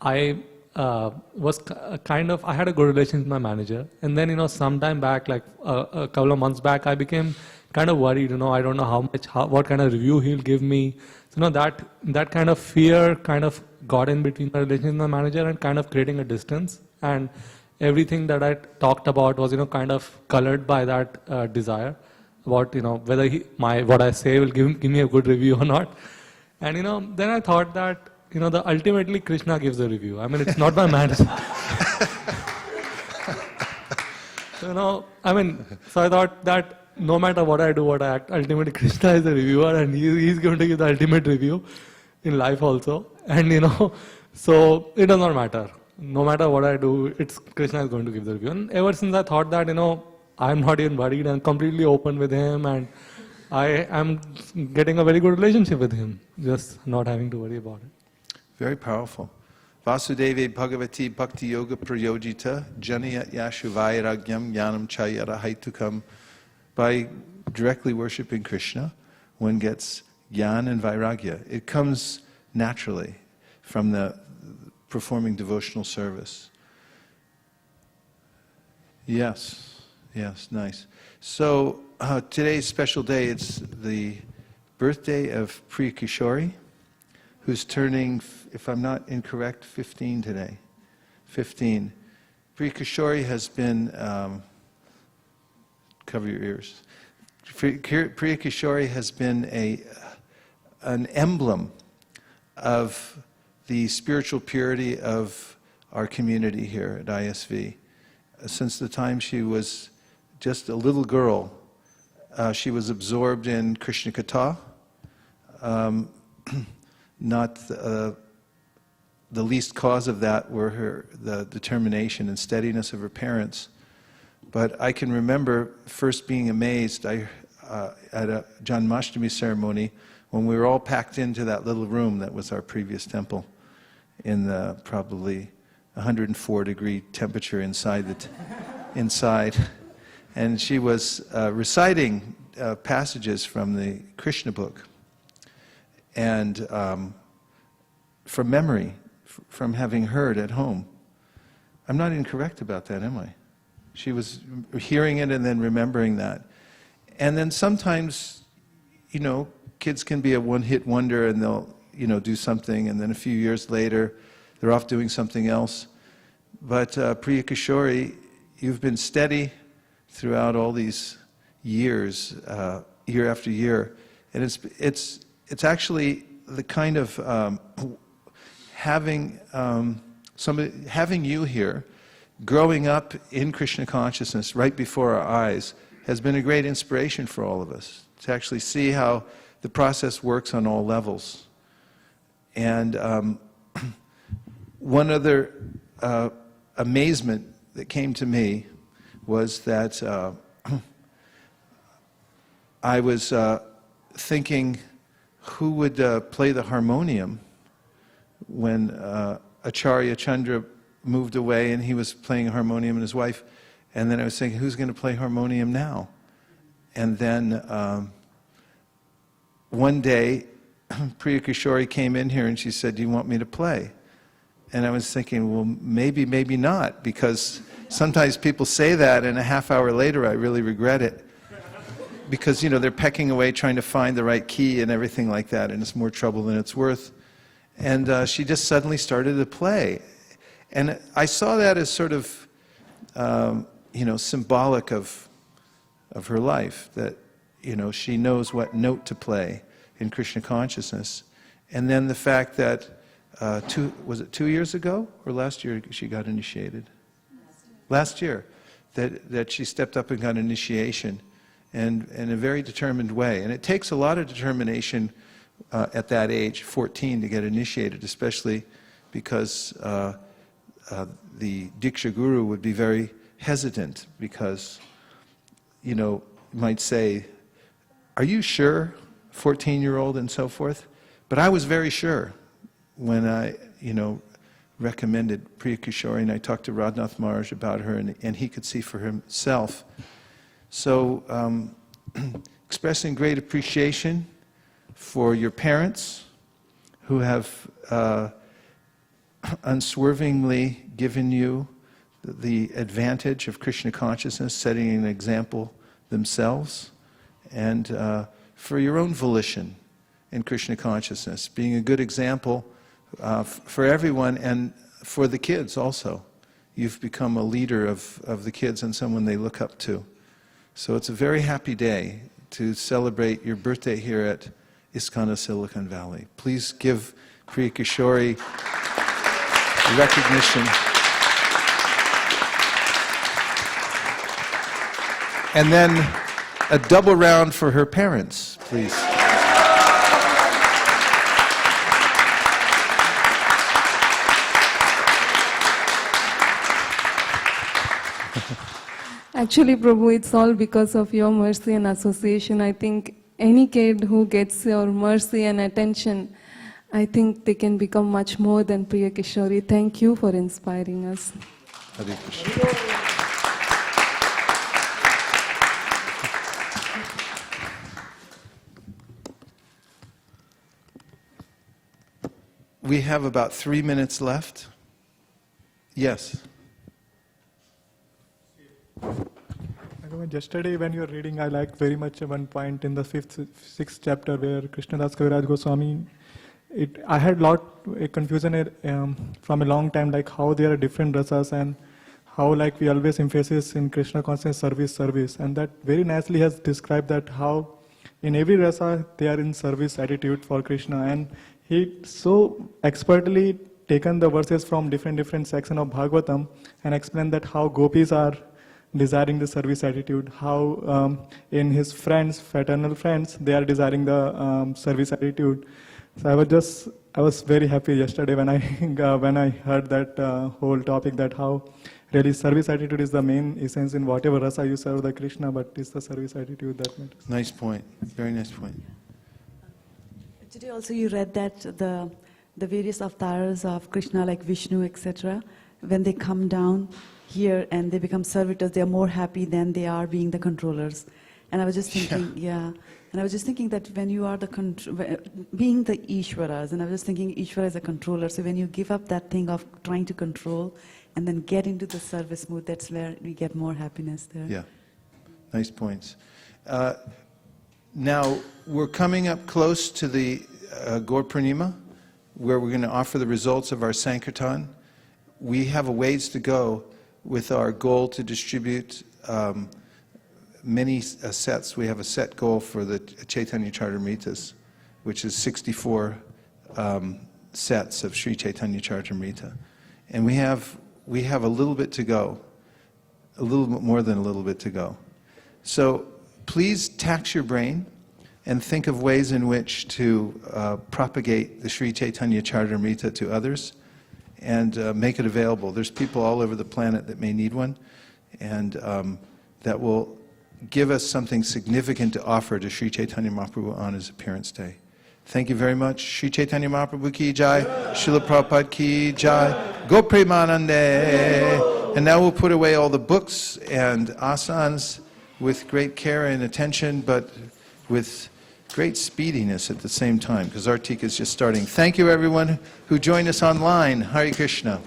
I I had a good relation with my manager. And then, some time back, like a couple of months back, I became kind of worried, I don't know what kind of review he'll give me. So, that kind of fear kind of got in between my relationship with my manager and kind of creating a distance. And everything that I talked about was, kind of colored by that desire about, whether what I say will give me a good review or not. And, then I thought that, ultimately Krishna gives the review. I mean, it's not my manager. So, so I thought that no matter what I do, what I act, ultimately Krishna is the reviewer and he's going to give the ultimate review in life also. And, so it does not matter. No matter what I do, Krishna is going to give the review. And ever since I thought that, I'm not even worried, I'm completely open with him and I am getting a very good relationship with him, just not having to worry about it. Very powerful. Vasudeve Bhagavati Bhakti Yoga Prayojita Janayat Yashu Vairagyam Jnanam Chayara Haitukam. By directly worshiping Krishna, one gets jnana and vairagya. It comes naturally from the performing devotional service. Yes, nice. So today's special day, it's the birthday of Priya Kishori, who's turning, if I'm not incorrect, 15 today. 15. Priya Kishori has been, cover your ears. Priya Kishori has been an emblem of the spiritual purity of our community here at ISV. Since the time she was just a little girl, she was absorbed in Krishna Katha. Not the least cause of that were the determination and steadiness of her parents. But I can remember first being amazed at a Janmashtami ceremony when we were all packed into that little room that was our previous temple in the probably 104-degree temperature inside. And she was reciting passages from the Krishna book. And from memory, from having heard at home. I'm not incorrect about that, am I? She was hearing it and then remembering that. And then sometimes, kids can be a one-hit wonder and they'll, do something and then a few years later they're off doing something else. But Priya Kishori, you've been steady throughout all these years, year after year. And it's actually the kind of having you here, growing up in Krishna consciousness right before our eyes, has been a great inspiration for all of us to actually see how the process works on all levels. And one other amazement that came to me was that I was thinking, who would play the harmonium when Acharya Chandra moved away and he was playing harmonium and his wife, and then I was thinking, who's going to play harmonium now? And then one day, Priya Kishori came in here and she said, do you want me to play? And I was thinking, well, maybe, maybe not, because sometimes people say that and a half hour later I really regret it. Because, they're pecking away trying to find the right key and everything like that, and it's more trouble than it's worth. And she just suddenly started to play. And I saw that as sort of, symbolic of her life, that, she knows what note to play in Krishna consciousness. And then the fact that, was it 2 years ago or last year she got initiated? Last year. That she stepped up and got initiation, and in a very determined way. And it takes a lot of determination at that age, 14, to get initiated, especially because the Diksha Guru would be very hesitant because, might say, are you sure, 14-year-old and so forth? But I was very sure when I, recommended Priya Kishori, and I talked to Radhnath Maharaj about her, and he could see for himself. So, expressing great appreciation for your parents who have unswervingly given you the advantage of Krishna consciousness, setting an example themselves, and for your own volition in Krishna consciousness, being a good example for everyone and for the kids also. You've become a leader of the kids and someone they look up to. So it's a very happy day to celebrate your birthday here at ISKCON of Silicon Valley. Please give Priya Kishori recognition. And then a double round for her parents, please. Actually, Prabhu, it's all because of your mercy and association. I think any kid who gets your mercy and attention, I think they can become much more than Priya Kishori. Thank you for inspiring us. Hare Krishna. We have about 3 minutes left. Yes. Yesterday when you were reading, I liked very much one point in the sixth chapter where Krishnadas Kaviraj Goswami, I had a confusion from a long time, like how there are different rasas and how like we always emphasis in Krishna consciousness service. And that very nicely has described that how in every rasa they are in service attitude for Krishna. And he so expertly taken the verses from different section of Bhagavatam and explained that how gopis are desiring the service attitude, how in his friends, fraternal friends, they are desiring the service attitude. So I was very happy yesterday when I heard that whole topic, that how really service attitude is the main essence in whatever rasa you serve the Krishna, but it's the service attitude that matters. Nice point. Very nice point. Today also you read that the various avatars of Krishna, like Vishnu, etc., when they come down here and they become servitors, they are more happy than they are being the controllers. And I was just thinking, and I was just thinking that when you are being the Ishwaras, and I was just thinking Ishwara is a controller, so when you give up that thing of trying to control and then get into the service mood, that's where we get more happiness there. Yeah, nice points. Now, we're coming up close to the Gaur Purnima, where we're going to offer the results of our Sankirtan. We have a ways to go with our goal to distribute many sets. We have a set goal for the Chaitanya Charitamritas, which is 64 sets of Sri Chaitanya Charitamrita. And we have a little bit to go, a little bit more than a little bit to go. So please tax your brain and think of ways in which to propagate the Sri Chaitanya Charitamrita to others and make it available. There's people all over the planet that may need one, and that will give us something significant to offer to Sri Chaitanya Mahaprabhu on his appearance day. Thank you very much. Sri Chaitanya Mahaprabhu ki jai, Srila Prabhupada ki jai, Go Premanande. And now we'll put away all the books and asanas with great care and attention, but with great speediness at the same time, because our tika is just starting. Thank you, everyone who joined us online. Hare Krishna.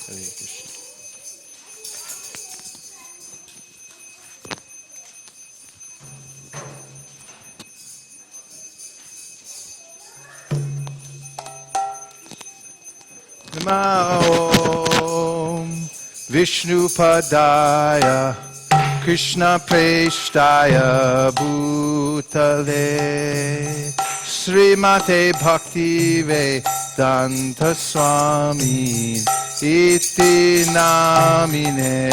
Hare Krishna. Namo Vishnu Padaya Krishna Preshtaya Bhutale Srimate Bhakti Vedanta Swami Iti Namine.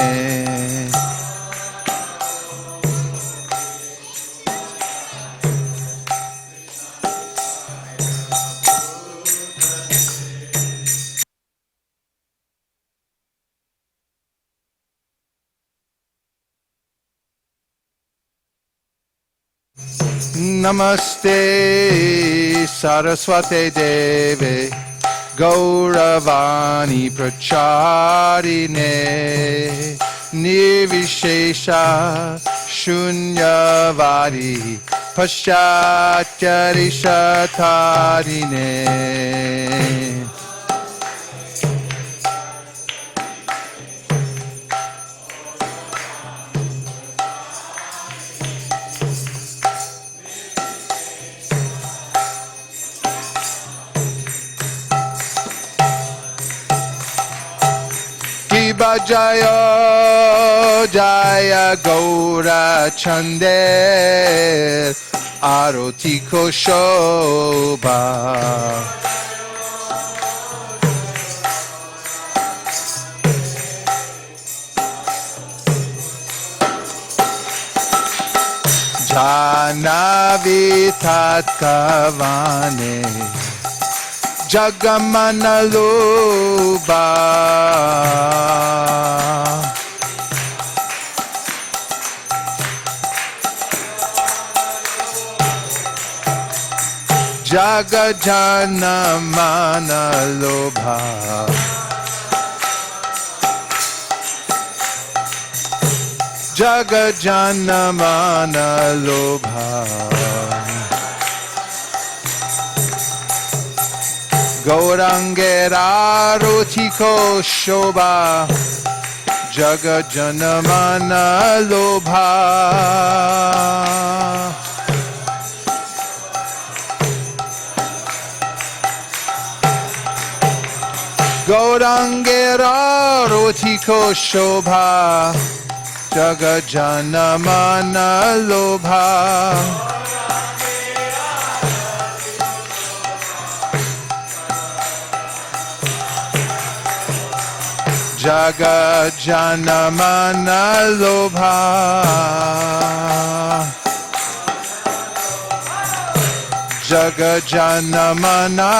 Namaste Saraswate Deve Gauravani Pracharine Nirvishesha Shunyavadi Paschatyarishatarine. Shiva Jaya Jaya Gaura Chandel Aroti Ko Shobha. Janavi Tat Kavane Jagamanaluba Jagajanamanaluba Jagajanamanaluba Gaurangera Rotiko Shobha Jagajanamana Lobha. Gaurangera Rotiko Shobha Jagajanamana Lobha. Jagajanamana Lobha. Jagajanamana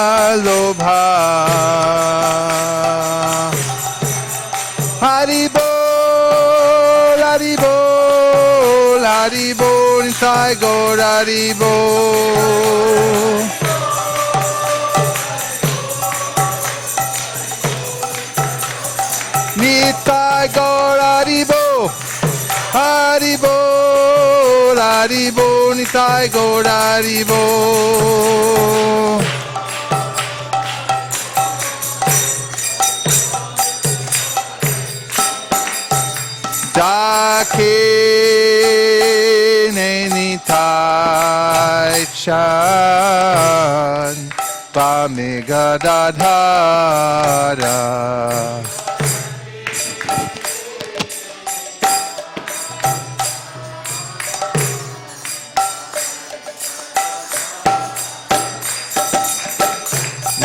Lobha. Hari Bol, Hari Bol, Hari Bol, Sai Gaur Hari Bol. Nitai Gaur Haribo, Haribo, Haribo, Nitai Gaur Haribo. Dakine Nitai Chan, Pamigadadhara.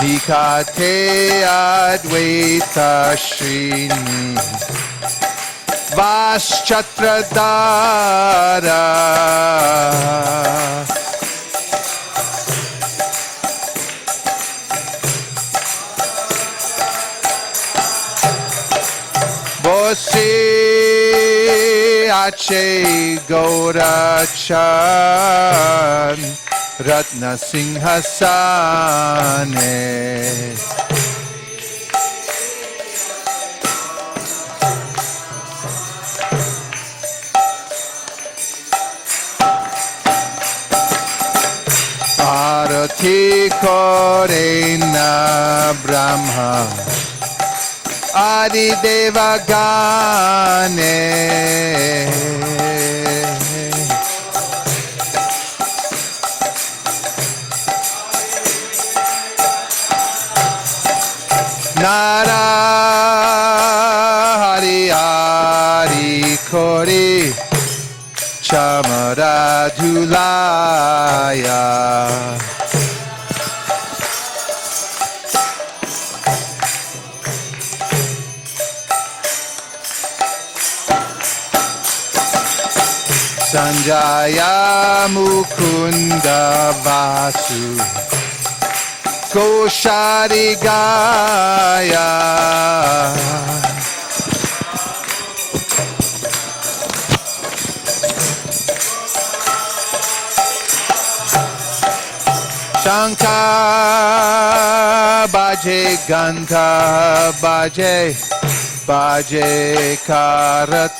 Nikate Advaita Srini Vaschatradara Bose Ache Gaurachan Ratna Singhasane. Arati Korena Brahma Adi Deva Gane Nara Hari Hari Kori Chamara Dhulaya Sanjaya Mukunda Vasu Koshari Gaya Shanka Baje Ganta Baje Baje Karatala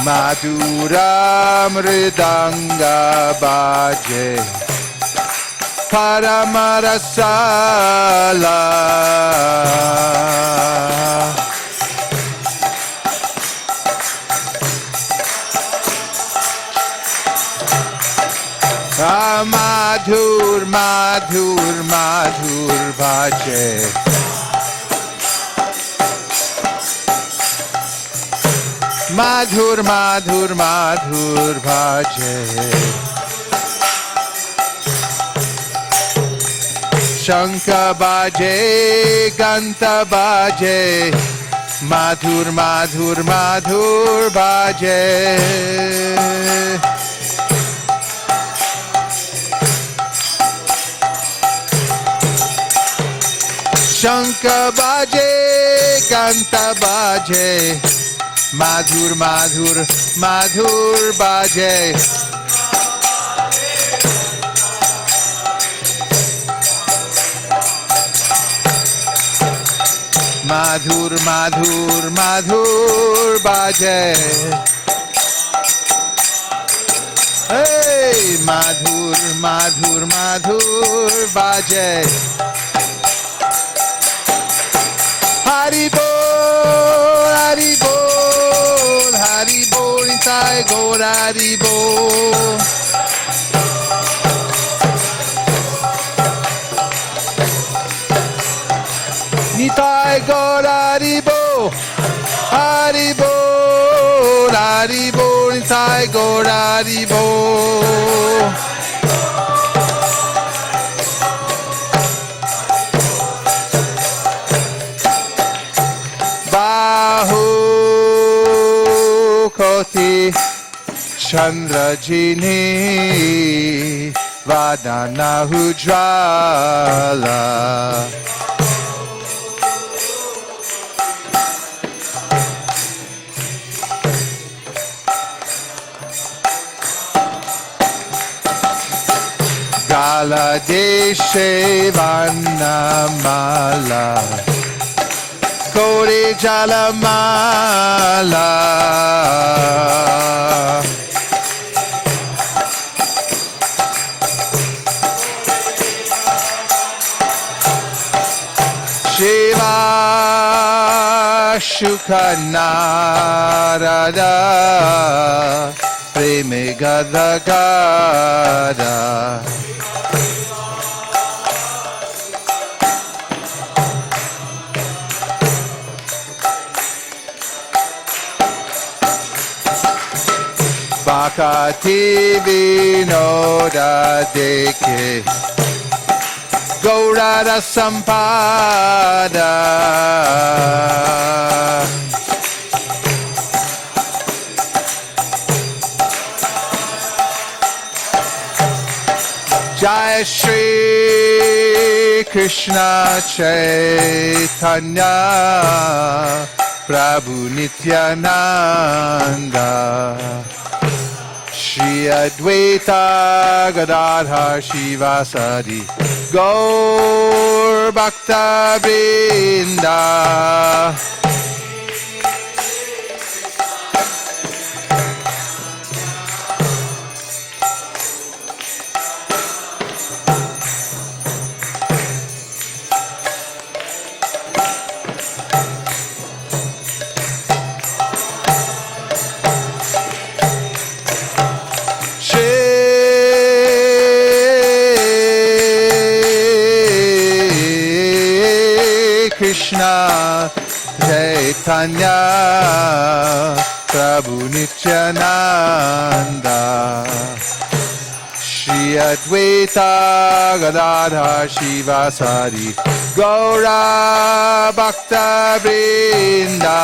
Madhura Mridanga Baje Paramarasala Madhur Madhur Madhur Baje Madhur Madhur Madhur Bhaje Shanka Baje Ganta Baje Madhur Madhur Madhur Baje Shanka Baje Ganta Baje Madhur Madhur Madhur Baje Madhur Madhur Madhur Baje Hey Madhur Madhur Madhur Baje Hari Bol Hari Bol Hari Bol Nitai Gaur Hari Bol Nitai Gaur Hari Bol Hari Bol Hari Bol Nitai Gaur Hari Bol Bahu Koti Chandra Jini Vadana Hujala Gala Deshe Vanamala Kore Jalamala Shiva Shukha Narada Preme Gadagada Bakati Vinoda Deke Gaurada Sampada Jai Shri Krishna Chaitanya Prabhu Nityananda Shri Advaita Gadadhar Shivasadi Gaur Bhakta Vrinda Krishna Caitanya Prabhu Nityananda Shri Advaita Gadadhar Shivasari Gaura Bhakta Vrinda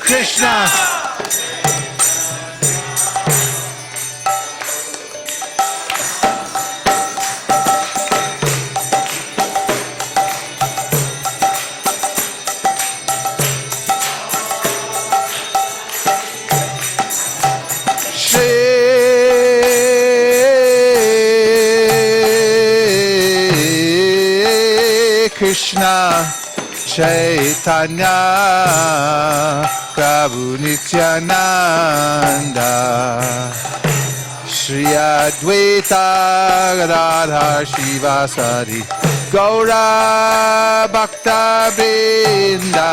Krishna Krishna Caitanya Prabhu Nityananda Shri Advaita Gadadhar Shivasari Gaura Bhakta Vrinda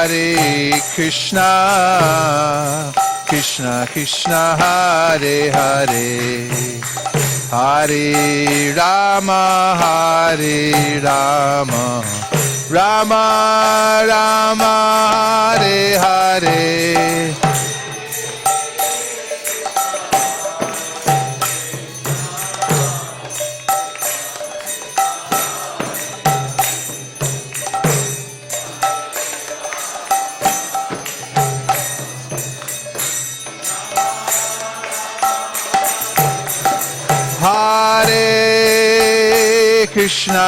Hare Krishna, Krishna Krishna, Hare Hare, Hare Rama, Rama Rama, Hare Hare. Hare Krishna,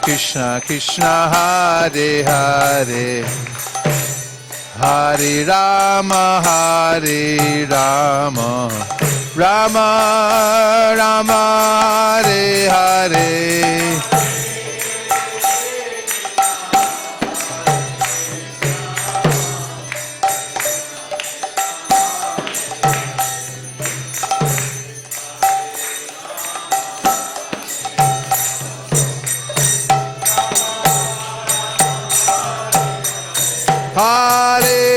Krishna Krishna, Hare Hare, Hare Rama, Rama Rama, Hare Hare. Hare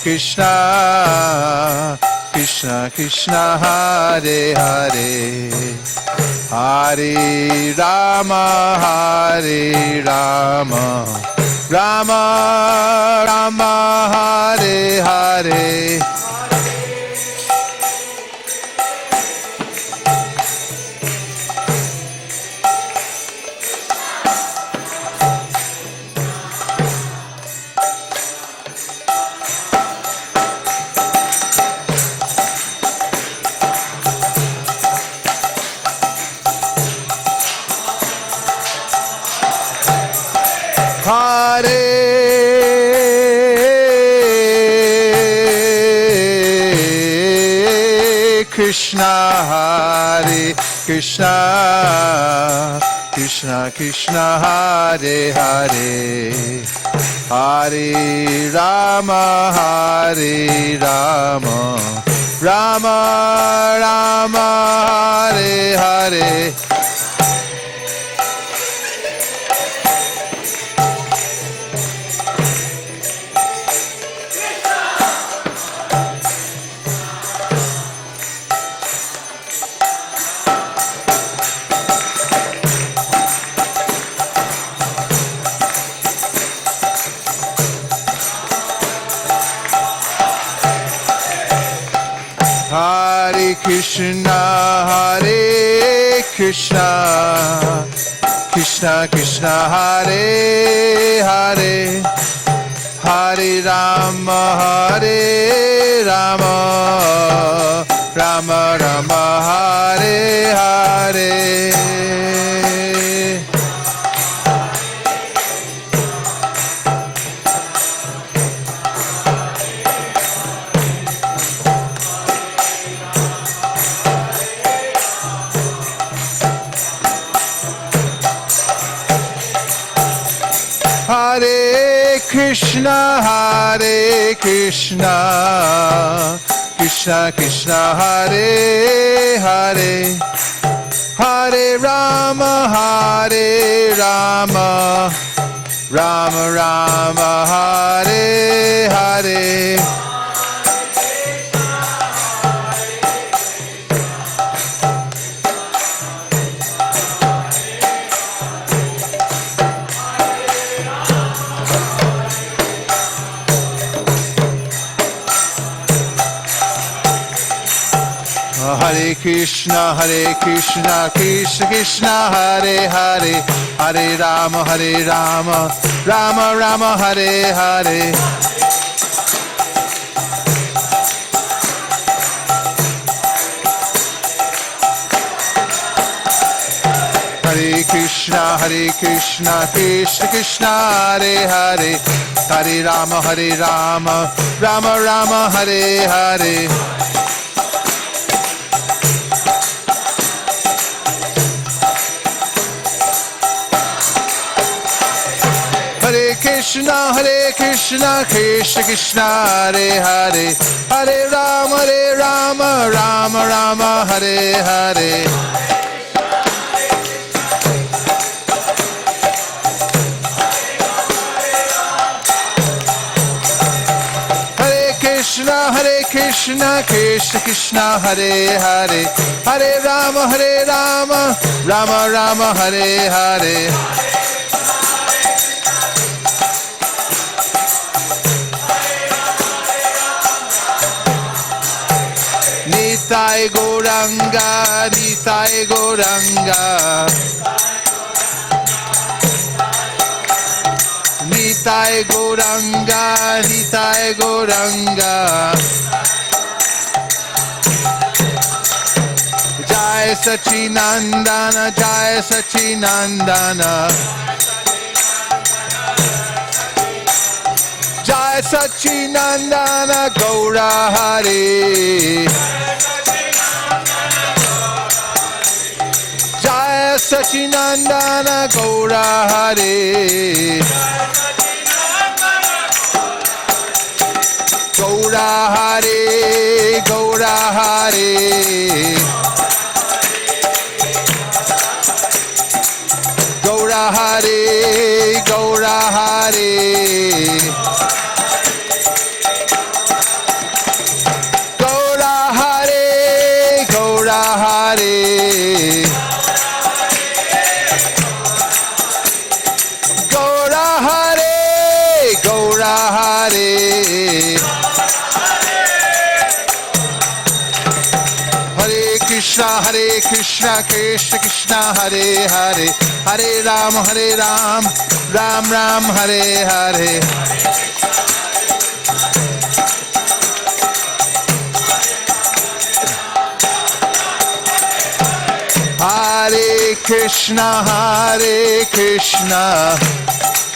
Krishna, Krishna Krishna, Hare Hare, Hare Rama, Rama Rama, Hare Hare. Hare Krishna, Krishna Krishna, Hare Hare, Hare Rama, Rama Rama, Hare Hare. Hare Krishna, Krishna Krishna, Hare Hare, Hare Rama, Rama Rama, Hare Hare. Krishna, Hare Krishna, Krishna Krishna, Hare Hare, Hare Rama, Hare Rama, Rama Rama, Hare Hare. Hare Krishna, Krishna Krishna, Hare Hare, Hare Rama, Rama Rama, Hare Hare. Hare Krishna, Krishna Krishna, Hare Hare, Hare Rama, Rama Rama, Hare Hare. Hare Krishna, Krishna Krishna, Hare Hare, Hare Rama, Rama Rama, Hare Hare. Hare Krishna, Krishna Krishna, Hare Hare, Hare Rama, Rama Rama, Hare Hare. Nitai Gauranga, Nitai Gauranga, Nitai Gauranga, Nitai Gauranga. Jai Sachinandana, Jai Sachinandana, Jai Sachinandana, Gaura Hare. Jai Sachinandana, Gaura Hare. Gaura Hare, Gaura Hare. Gaura Hare, Gaura Hare. Gaura Hare, Gaura Hare. Gaura Hare, Gaura Hare. Hare Krishna, Krishna Krishna, Hare Hare, Hare Ram, Ram Ram, Hare Hare. Hare Krishna,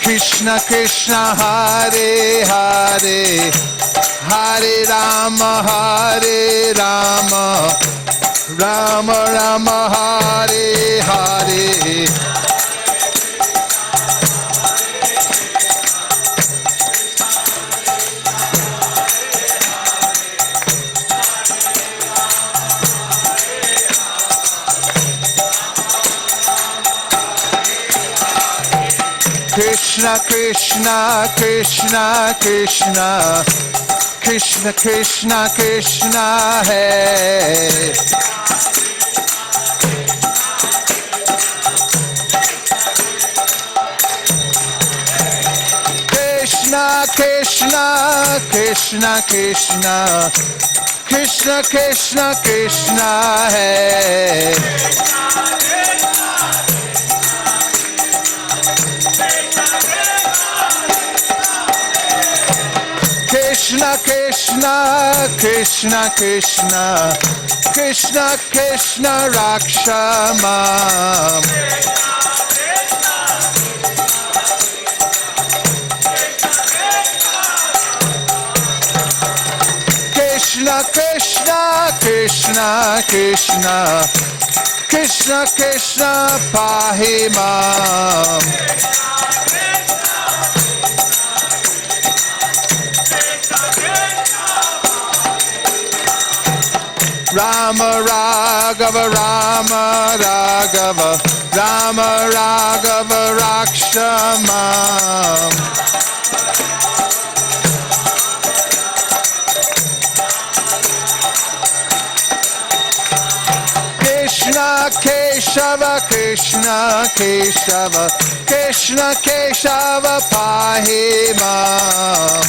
Krishna Krishna, Hare Hare, Hare Rama, Rama Rama, Hare Hare. Krishna Krishna, Krishna Krishna, Krishna Krishna Krishna, Hai. Krishna Krishna, Krishna Krishna, Krishna Krishna Krishna, Hai. Krishna Krishna, Krishna Krishna, Krishna Krishna, Raksha Mam. Krishna Krishna, Krishna Krishna, Krishna Krishna, Pahi Mam. Rama Raghava Rama Raghava Rama Raghava Rakshamam. Krishna Keshava Krishna Keshava Krishna Keshava Pahimam.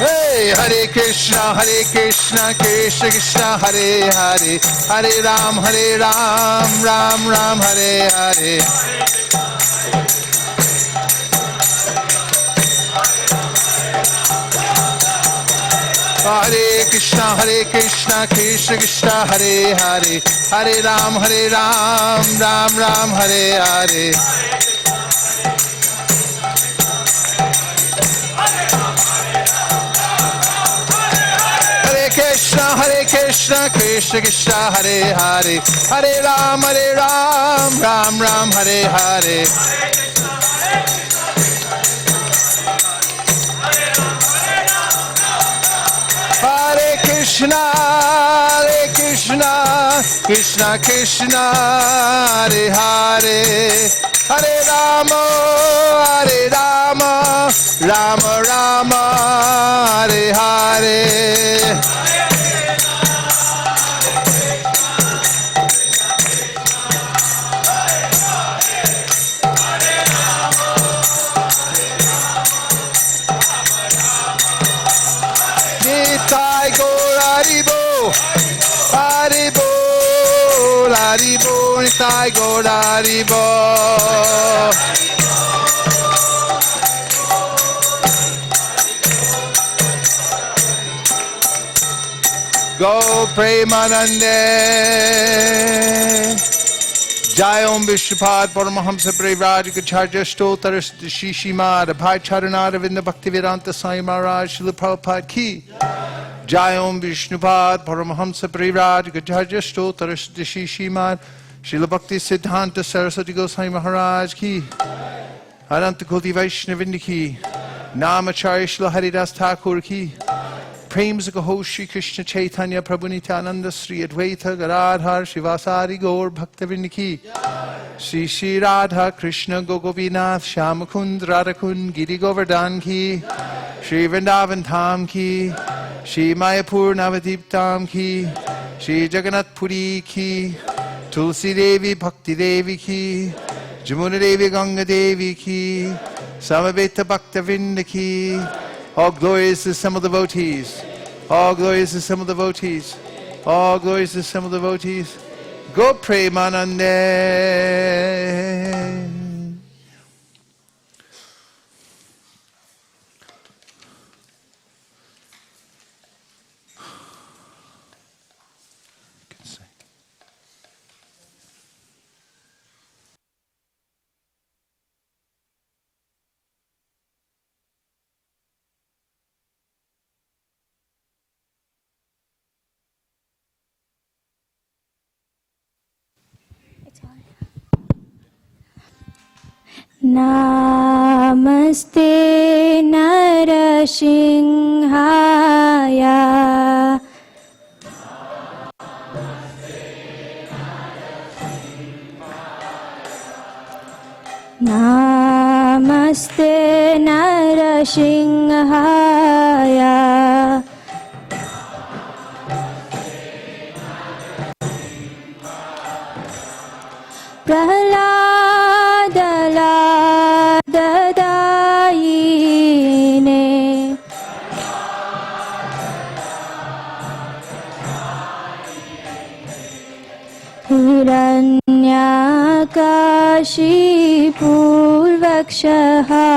Hey, Hare Krishna Krishna Krishna Hare Hare Hare Ram Ram Ram Hare Hare. Hare Krishna Krishna Krishna Hare Hare Hare Ram Ram Ram Hare Hare. Hare Krishna Krishna Krishna Hare Hare Hare Ram Ram Ram Hare Hare. Hare Krishna Krishna Krishna Hare Hare Hare Rama Rama Rama Hare Hare. Nitai Gaur Haribo Haribo Haribo Nitai Gaur Haribo. Go Premanande Jai Om Vishnupad Paramahamsa Prevraj Gacharya Stotar Shishimad Abhay Charanada Vinda Bhaktivedanta Swami Maharaj Srila Prabhupada Ki. Jai Om Vishnupad Paramahamsa Prevraj Gacharya Stotar Shishimad Srila Bhakti Siddhanta Saraswati Goswami Maharaj Ki. Ananta Koti Vaishnavinda Ki. Namacharya Srila Haridas Thakur Ki. Prem Kaho Shri Krishna Chaitanya Prabhu Nityananda Sri Advaita Gadadhar Shivasari Gaur Bhaktavinda Ki. Shri Shri Radha Krishna Gogopinath Shyamakund Radhakund Giri Govardhan Ki. Shri Vrindavan Dham Ki. Shri Mayapur Navadip Dham Ki. Shri Jagannath Puri Ki. Tulsi Devi Bhakti Devi Ki. Jamuna Devi Ganga Devi Ki. Samaveta Bhaktavinda Ki. All glories to some of the devotees. All glories to some of the devotees. All glories to some of the devotees. Go Premanande. Namaste Narasimhaya. Namaste Narasimhaya. Prahladaladadayine. Hiranyakashipurvakshaha.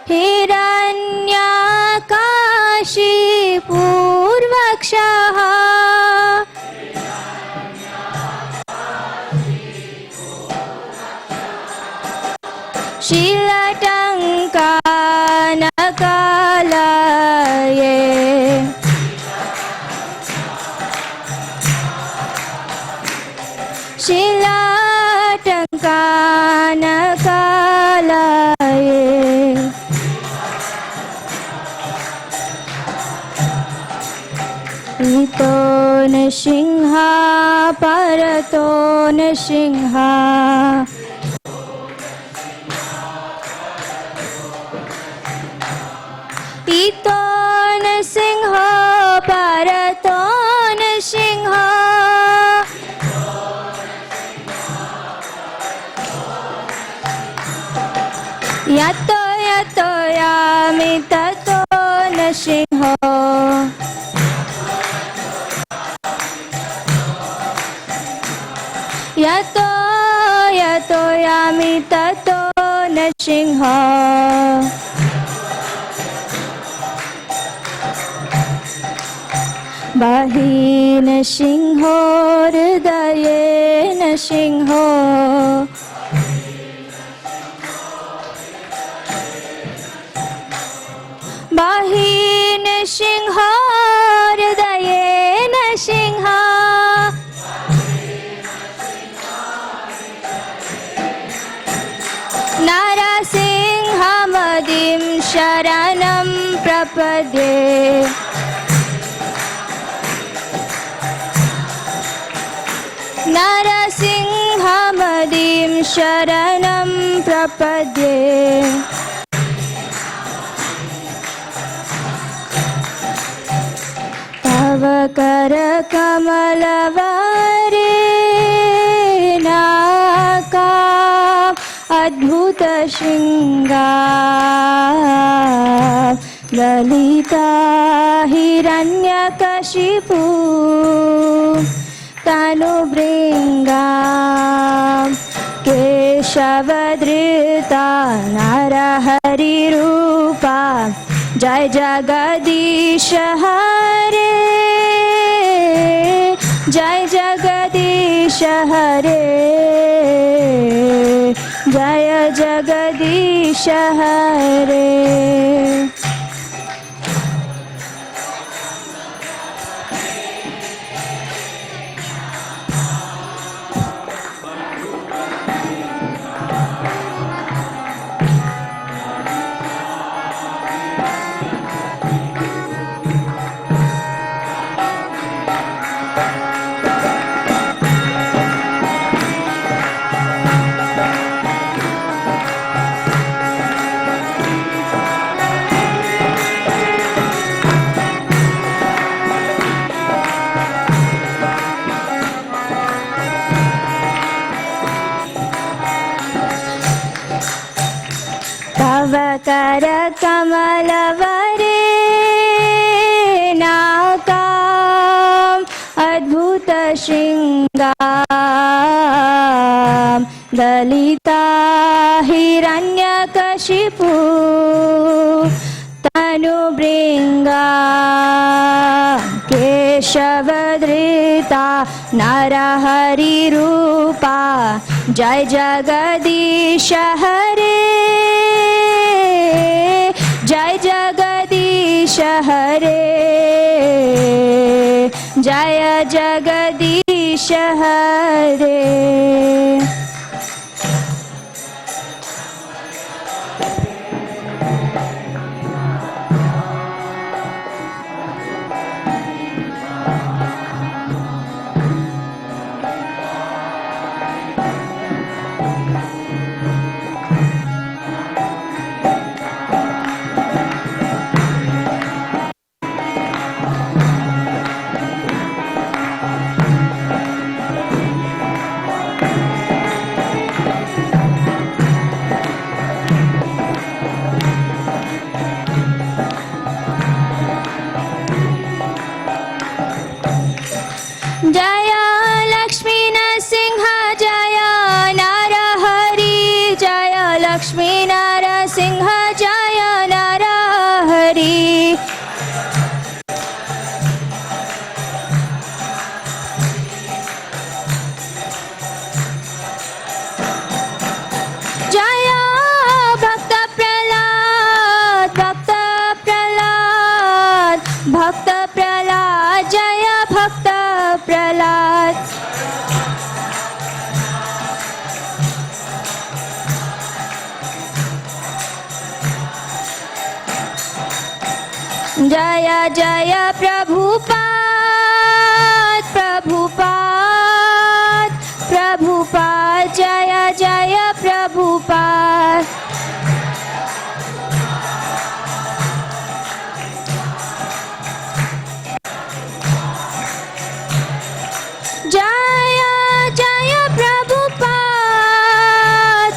Hiranyakashipurvakshaha. Shilatankanakalaye. लीलाटङ्कानकालये इतो नृसिंहा परतो नृसिंहा इतो नृसिंहो परतो नृसिंहो यतो यतो यामि ततो नृसिंहो यतो यतो यामि ततो नृसिंहो बहिः नृसिंहो हृदये नृसिंहो बहिः नृसिंहो हृदये नृसिंहो नरसिंहमदिं शरणं प्रपद्ये नरसिंहमदिं शरणं प्रपद्ये तव करकमलवरे नाका अद्भुत शृङ्गार ललिता हिरण्यकशिपु तनुभृङ्गा केशवधृता नरहरिरूपा जय जगदीश हरे जय जगदीश हरे जय जगदीश हरे तव करकमलवरे नाकाम् अद्भुत शृङ्गार ललिता हिरण्यकशिपु तनुभृङ्गा केशवधृता नरहरिरूपा जय जगदीश हरे जय जगदीश हरे जय जगदीश हरे जय जय प्रभुपाद प्रभुपाद प्रभुपाद जय जय प्रभुपाद जय जय प्रभुपाद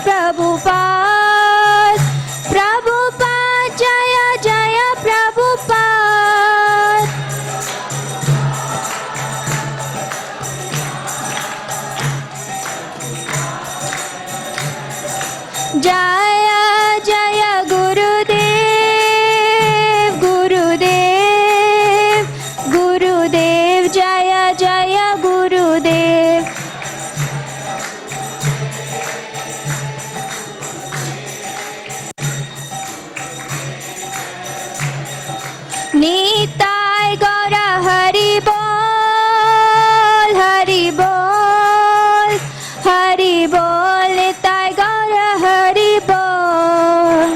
प्रभुपाद प्रभुपाद जय जय प्रभुपाद जय जय गुरुदेव गुरुदेव गुरुदेव जय जय गुरुदेव निताय गौर हरि बोल हरि बोल हरि बोल निताय गौर हरि बोल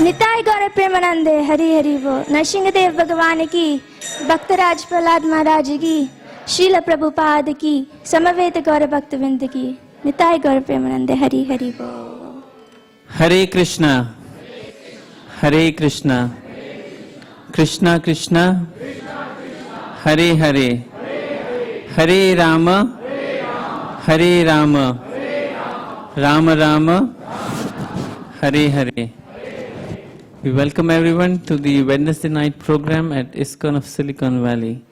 निताय गौर प्रेमानंदे हरि हरि बोल नरसिंहदेव भगवान की भक्तराज प्रहलाद महाराज की श्रील प्रभुपाद की समवेत गौर भक्तविंद की निताय गौर प्रेमानंदे हरि हरि बोल Hare Krishna, Hare Krishna, Krishna Krishna, Hare Hare, Hare Rama, Hare Rama, Rama Rama, Hare Hare. We welcome everyone to the Wednesday night program at ISKCON of Silicon Valley.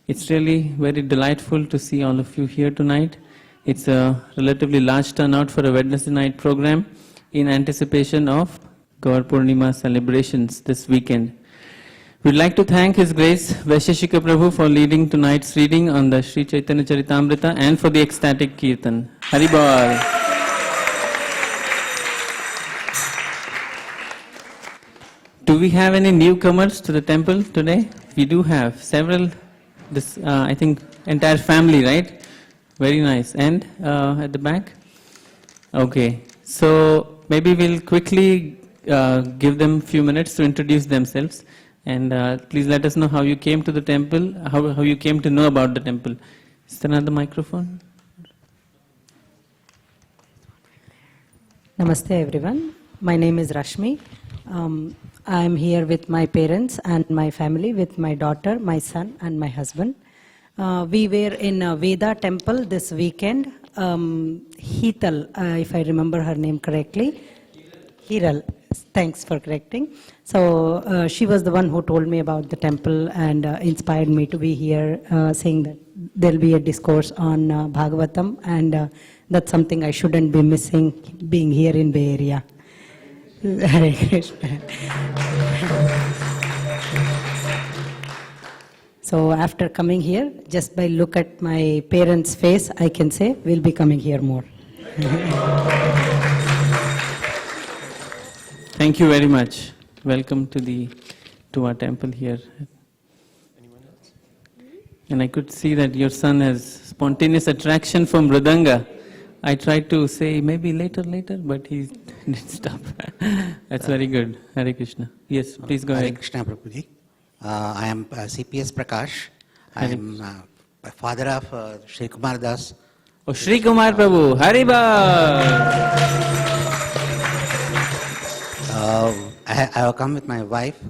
It's really very delightful to see all of you here tonight. It's a relatively large turnout for a Wednesday night program in anticipation of Gaur Purnima celebrations this weekend. We'd like to thank His Grace Vaiseiska Prabhu for leading tonight's reading on the Sri Chaitanya Charitamrita and for the ecstatic Kirtan. Haribol. Do we have any newcomers to the temple today? We do have several, I think entire family, right? Very nice. And at the back? Okay. So maybe we'll quickly give them a few minutes to introduce themselves. And please let us know how you came to the temple, how you came to know about the temple. Is there another microphone? Namaste everyone. My name is Rashmi. I am here with my parents and my family, with my daughter, my son and my husband. We were in a Veda temple this weekend. Hital, if I remember her name correctly. Hiral. Thanks for correcting. So she was the one who told me about the temple and inspired me to be here, saying that there'll be a discourse on Bhagavatam, and that's something I shouldn't be missing being here in Bay Area. Hare Krishna. So after coming here, just by look at my parents' face, I can say we'll be coming here more. Thank you very much. Welcome to our temple here. Anyone else? And I could see that your son has spontaneous attraction for Mridanga. I tried to say maybe later, but he didn't stop. That's very good. Hare Krishna. Yes, please go ahead. Hare Krishna Prabhuji. I am CPS Prakash. I am father of Shri Kumar Das. Oh, Shri Kumar Prabhu. Haribol. I have come with my wife.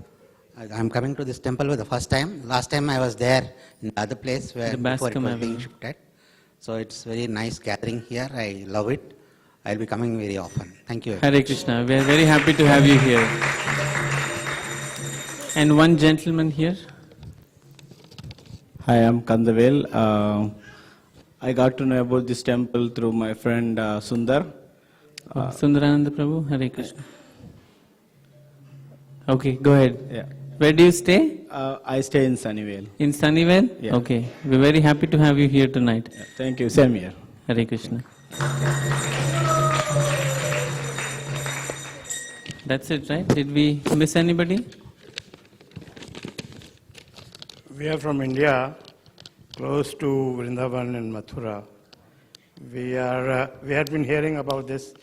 I am coming to this temple for the first time. Last time I was there in the other place where before it was being shifted. So it's very nice gathering here. I love it. I'll be coming very often. Thank you. Hare Krishna. We are very happy to have you here. And one gentleman here. Hi, I'm Kandavel. I got to know about this temple through my friend Sundar. Sundarananda Prabhu. Hare Krishna. Okay, go ahead. Yeah. Where do you stay? I stay in Sunnyvale. In Sunnyvale? Yeah. Okay. We're very happy to have you here tonight. Yeah, thank you. Same here. Hare Krishna. That's it, right? Did we miss anybody? We are from India. close to Vrindavan and Mathura. We had been hearing about this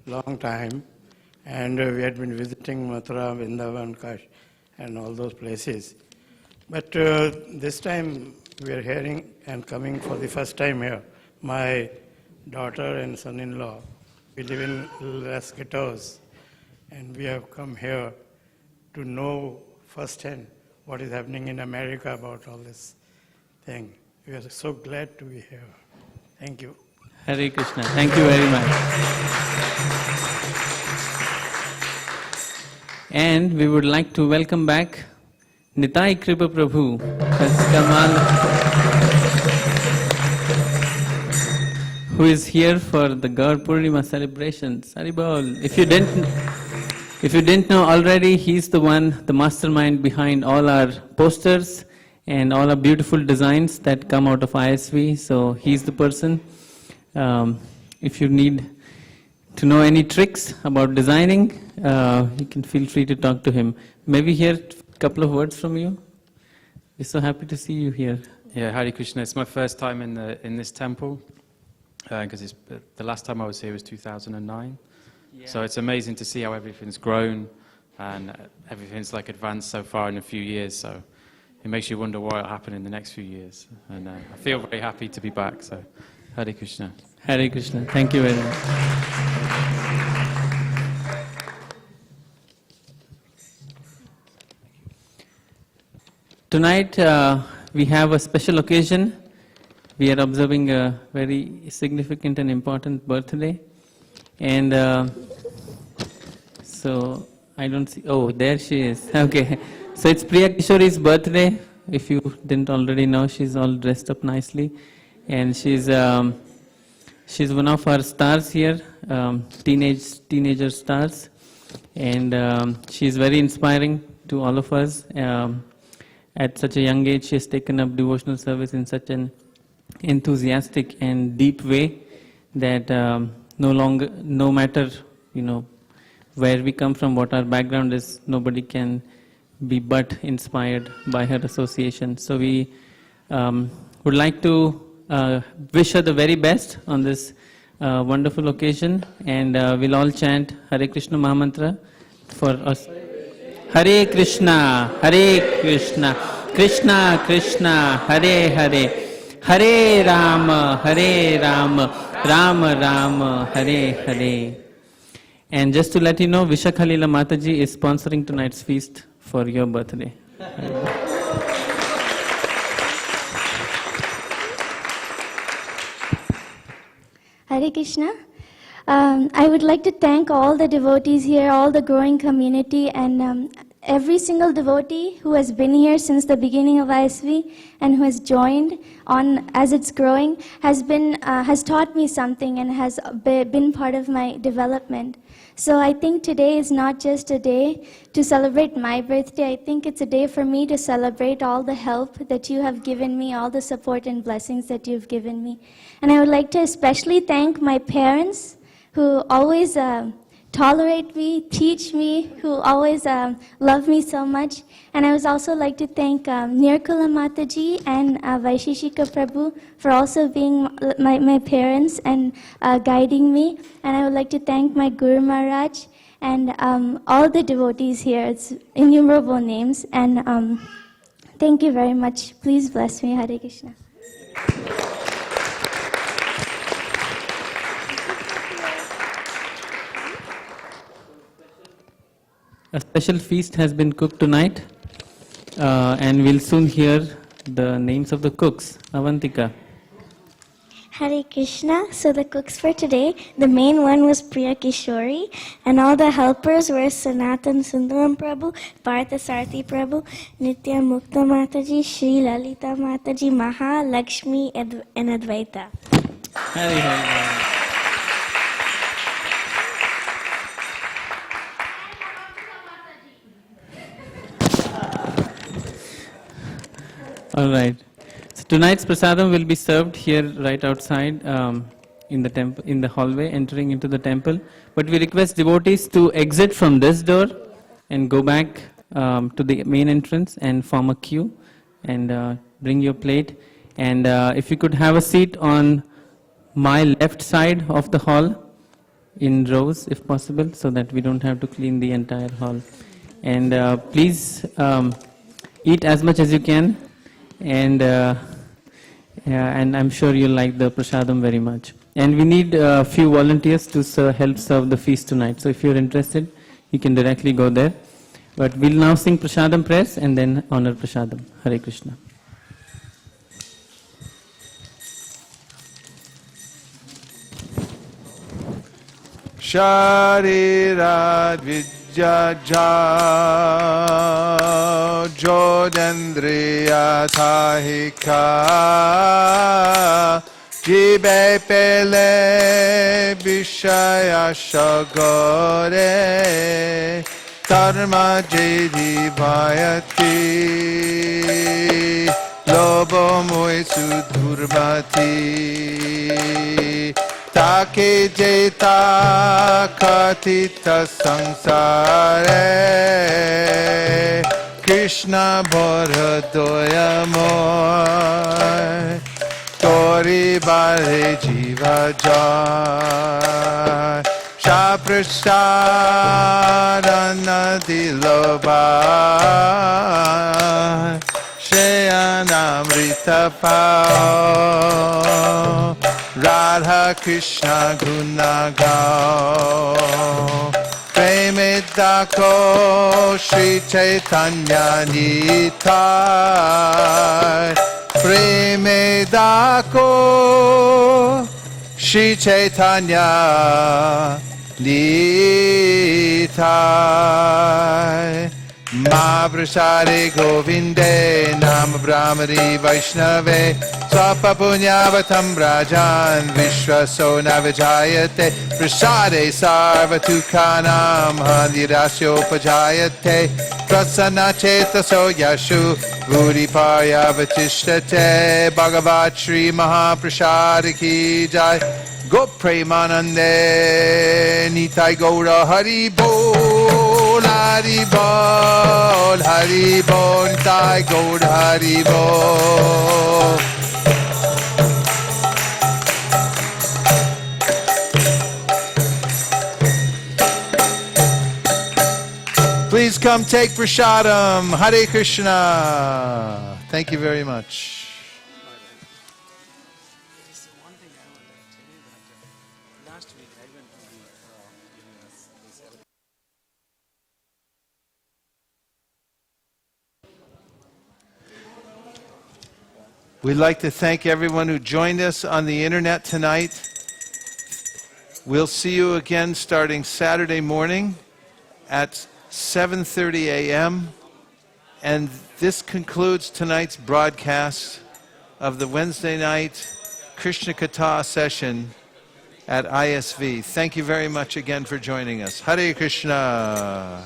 long time, and we had been visiting Mathura, Vrindavan, Kash, and all those places. But this time we are hearing and coming for the first time here. My daughter and son-in-law, we live in Las Gatos, and we have come here to know firsthand what is happening in America about all this thing. We are so glad to be here. Thank you. Hare Krishna. Thank you very much. And we would like to welcome back Nitai Kripa Prabhu. Who is here for the Gaur Purnima celebrations. Haribol. If you didn't know already, he's the one, the mastermind behind all our posters and all our beautiful designs that come out of ISV. So he's the person. If you need to know any tricks about designing, you can feel free to talk to him. Maybe hear a couple of words from you. We're so happy to see you here. Yeah, Hare Krishna. It's my first time in this temple, because the last time I was here was 2009. Yeah. So it's amazing to see how everything's grown and everything's like advanced so far in a few years. So it makes you wonder what will happen in the next few years. And I feel very happy to be back. So Hare Krishna. Hare Krishna. Thank you very much. Tonight we have a special occasion. We are observing a very significant and important birthday. And so I don't see, oh, there she is. Okay. So it's Priya Kishori's birthday. If you didn't already know, she's all dressed up nicely. And she's one of our stars here, teenager stars. And she's very inspiring to all of us. At such a young age, she has taken up devotional service in such an enthusiastic and deep way that no matter, where we come from, what our background is, nobody can be but inspired by her association. So we would like to wish her the very best on this wonderful occasion, and we'll all chant Hare Krishna Mahamantra for us. Hare Krishna, Krishna Krishna, Hare Hare, Hare Rama, Rama Rama, Hare Hare. And just to let you know, Vishakhalila Mataji is sponsoring tonight's feast for your birthday. Hare Krishna. I would like to thank all the devotees here, all the growing community, and every single devotee who has been here since the beginning of ISV and who has joined on as it's growing has taught me something and has been part of my development. So I think today is not just a day to celebrate my birthday. I think it's a day for me to celebrate all the help that you have given me, all the support and blessings that you've given me. And I would like to especially thank my parents who always tolerate me, teach me, who always love me so much. And I would also like to thank Nirkula Mataji and Vaiseshika Prabhu for also being my parents and guiding me. And I would like to thank my Guru Maharaj and all the devotees here. It's innumerable names. And thank you very much. Please bless me. Hare Krishna. A special feast has been cooked tonight, and we'll soon hear the names of the cooks. Avantika. Hare Krishna. So the cooks for today, the main one was Priya Kishori, and all the helpers were Sanatan Sundaram Prabhu, Parthasarthi Prabhu, Nitya Mukta Mataji, Sri Lalita Mataji, Maha, Lakshmi, and Advaita. Hare Hare. All right. So tonight's prasadam will be served here right outside in the temple, in the hallway, entering into the temple. But we request devotees to exit from this door and go back to the main entrance and form a queue and bring your plate. And if you could have a seat on my left side of the hall, in rows if possible, so that we don't have to clean the entire hall. And please eat as much as you can, and I'm sure you'll like the prasadam very much. And we need a few volunteers to help serve the feast tonight. So if you're interested, you can directly go there. But we'll now sing prasadam prayers and then honor prasadam. Hare Krishna. Sharirad Vijjaja Jodendriya Sahika Jibe Pele Vishaya Shagore Dharma Jedi Bhayati Lobo Moisu Durbati Take jeta katita sangsare Krishna bharadoya moy Tori bare jiva jay Shaprashadana diloba Shayanamrita pao Radha Krishna Guna Gao Premidako Shri Caitanya Nitai Premidako Shri Caitanya Nitai Mahaprasade Govinde Nama Brahmari Vaishnave Swapa Punyavatam Rajan Vishwaso Navijayate Prasade Sarvatukanam Handirasyo Pajayate Prasana Chetaso Yashu Vuripaya Vatishtate Bhagavat Shri Mahaprasade Ki Jai Go Premanande Nitai Gaura Hari Bol Hari Bol Hari Bol Nitai Gaura Hari Bol. Please come take prasadam. Hare Krishna. Thank you very much. We'd like to thank everyone who joined us on the internet tonight. We'll see you again starting Saturday morning at 7:30 a.m. And this concludes tonight's broadcast of the Wednesday night Krishna Katha session at ISV. Thank you very much again for joining us. Hare Krishna.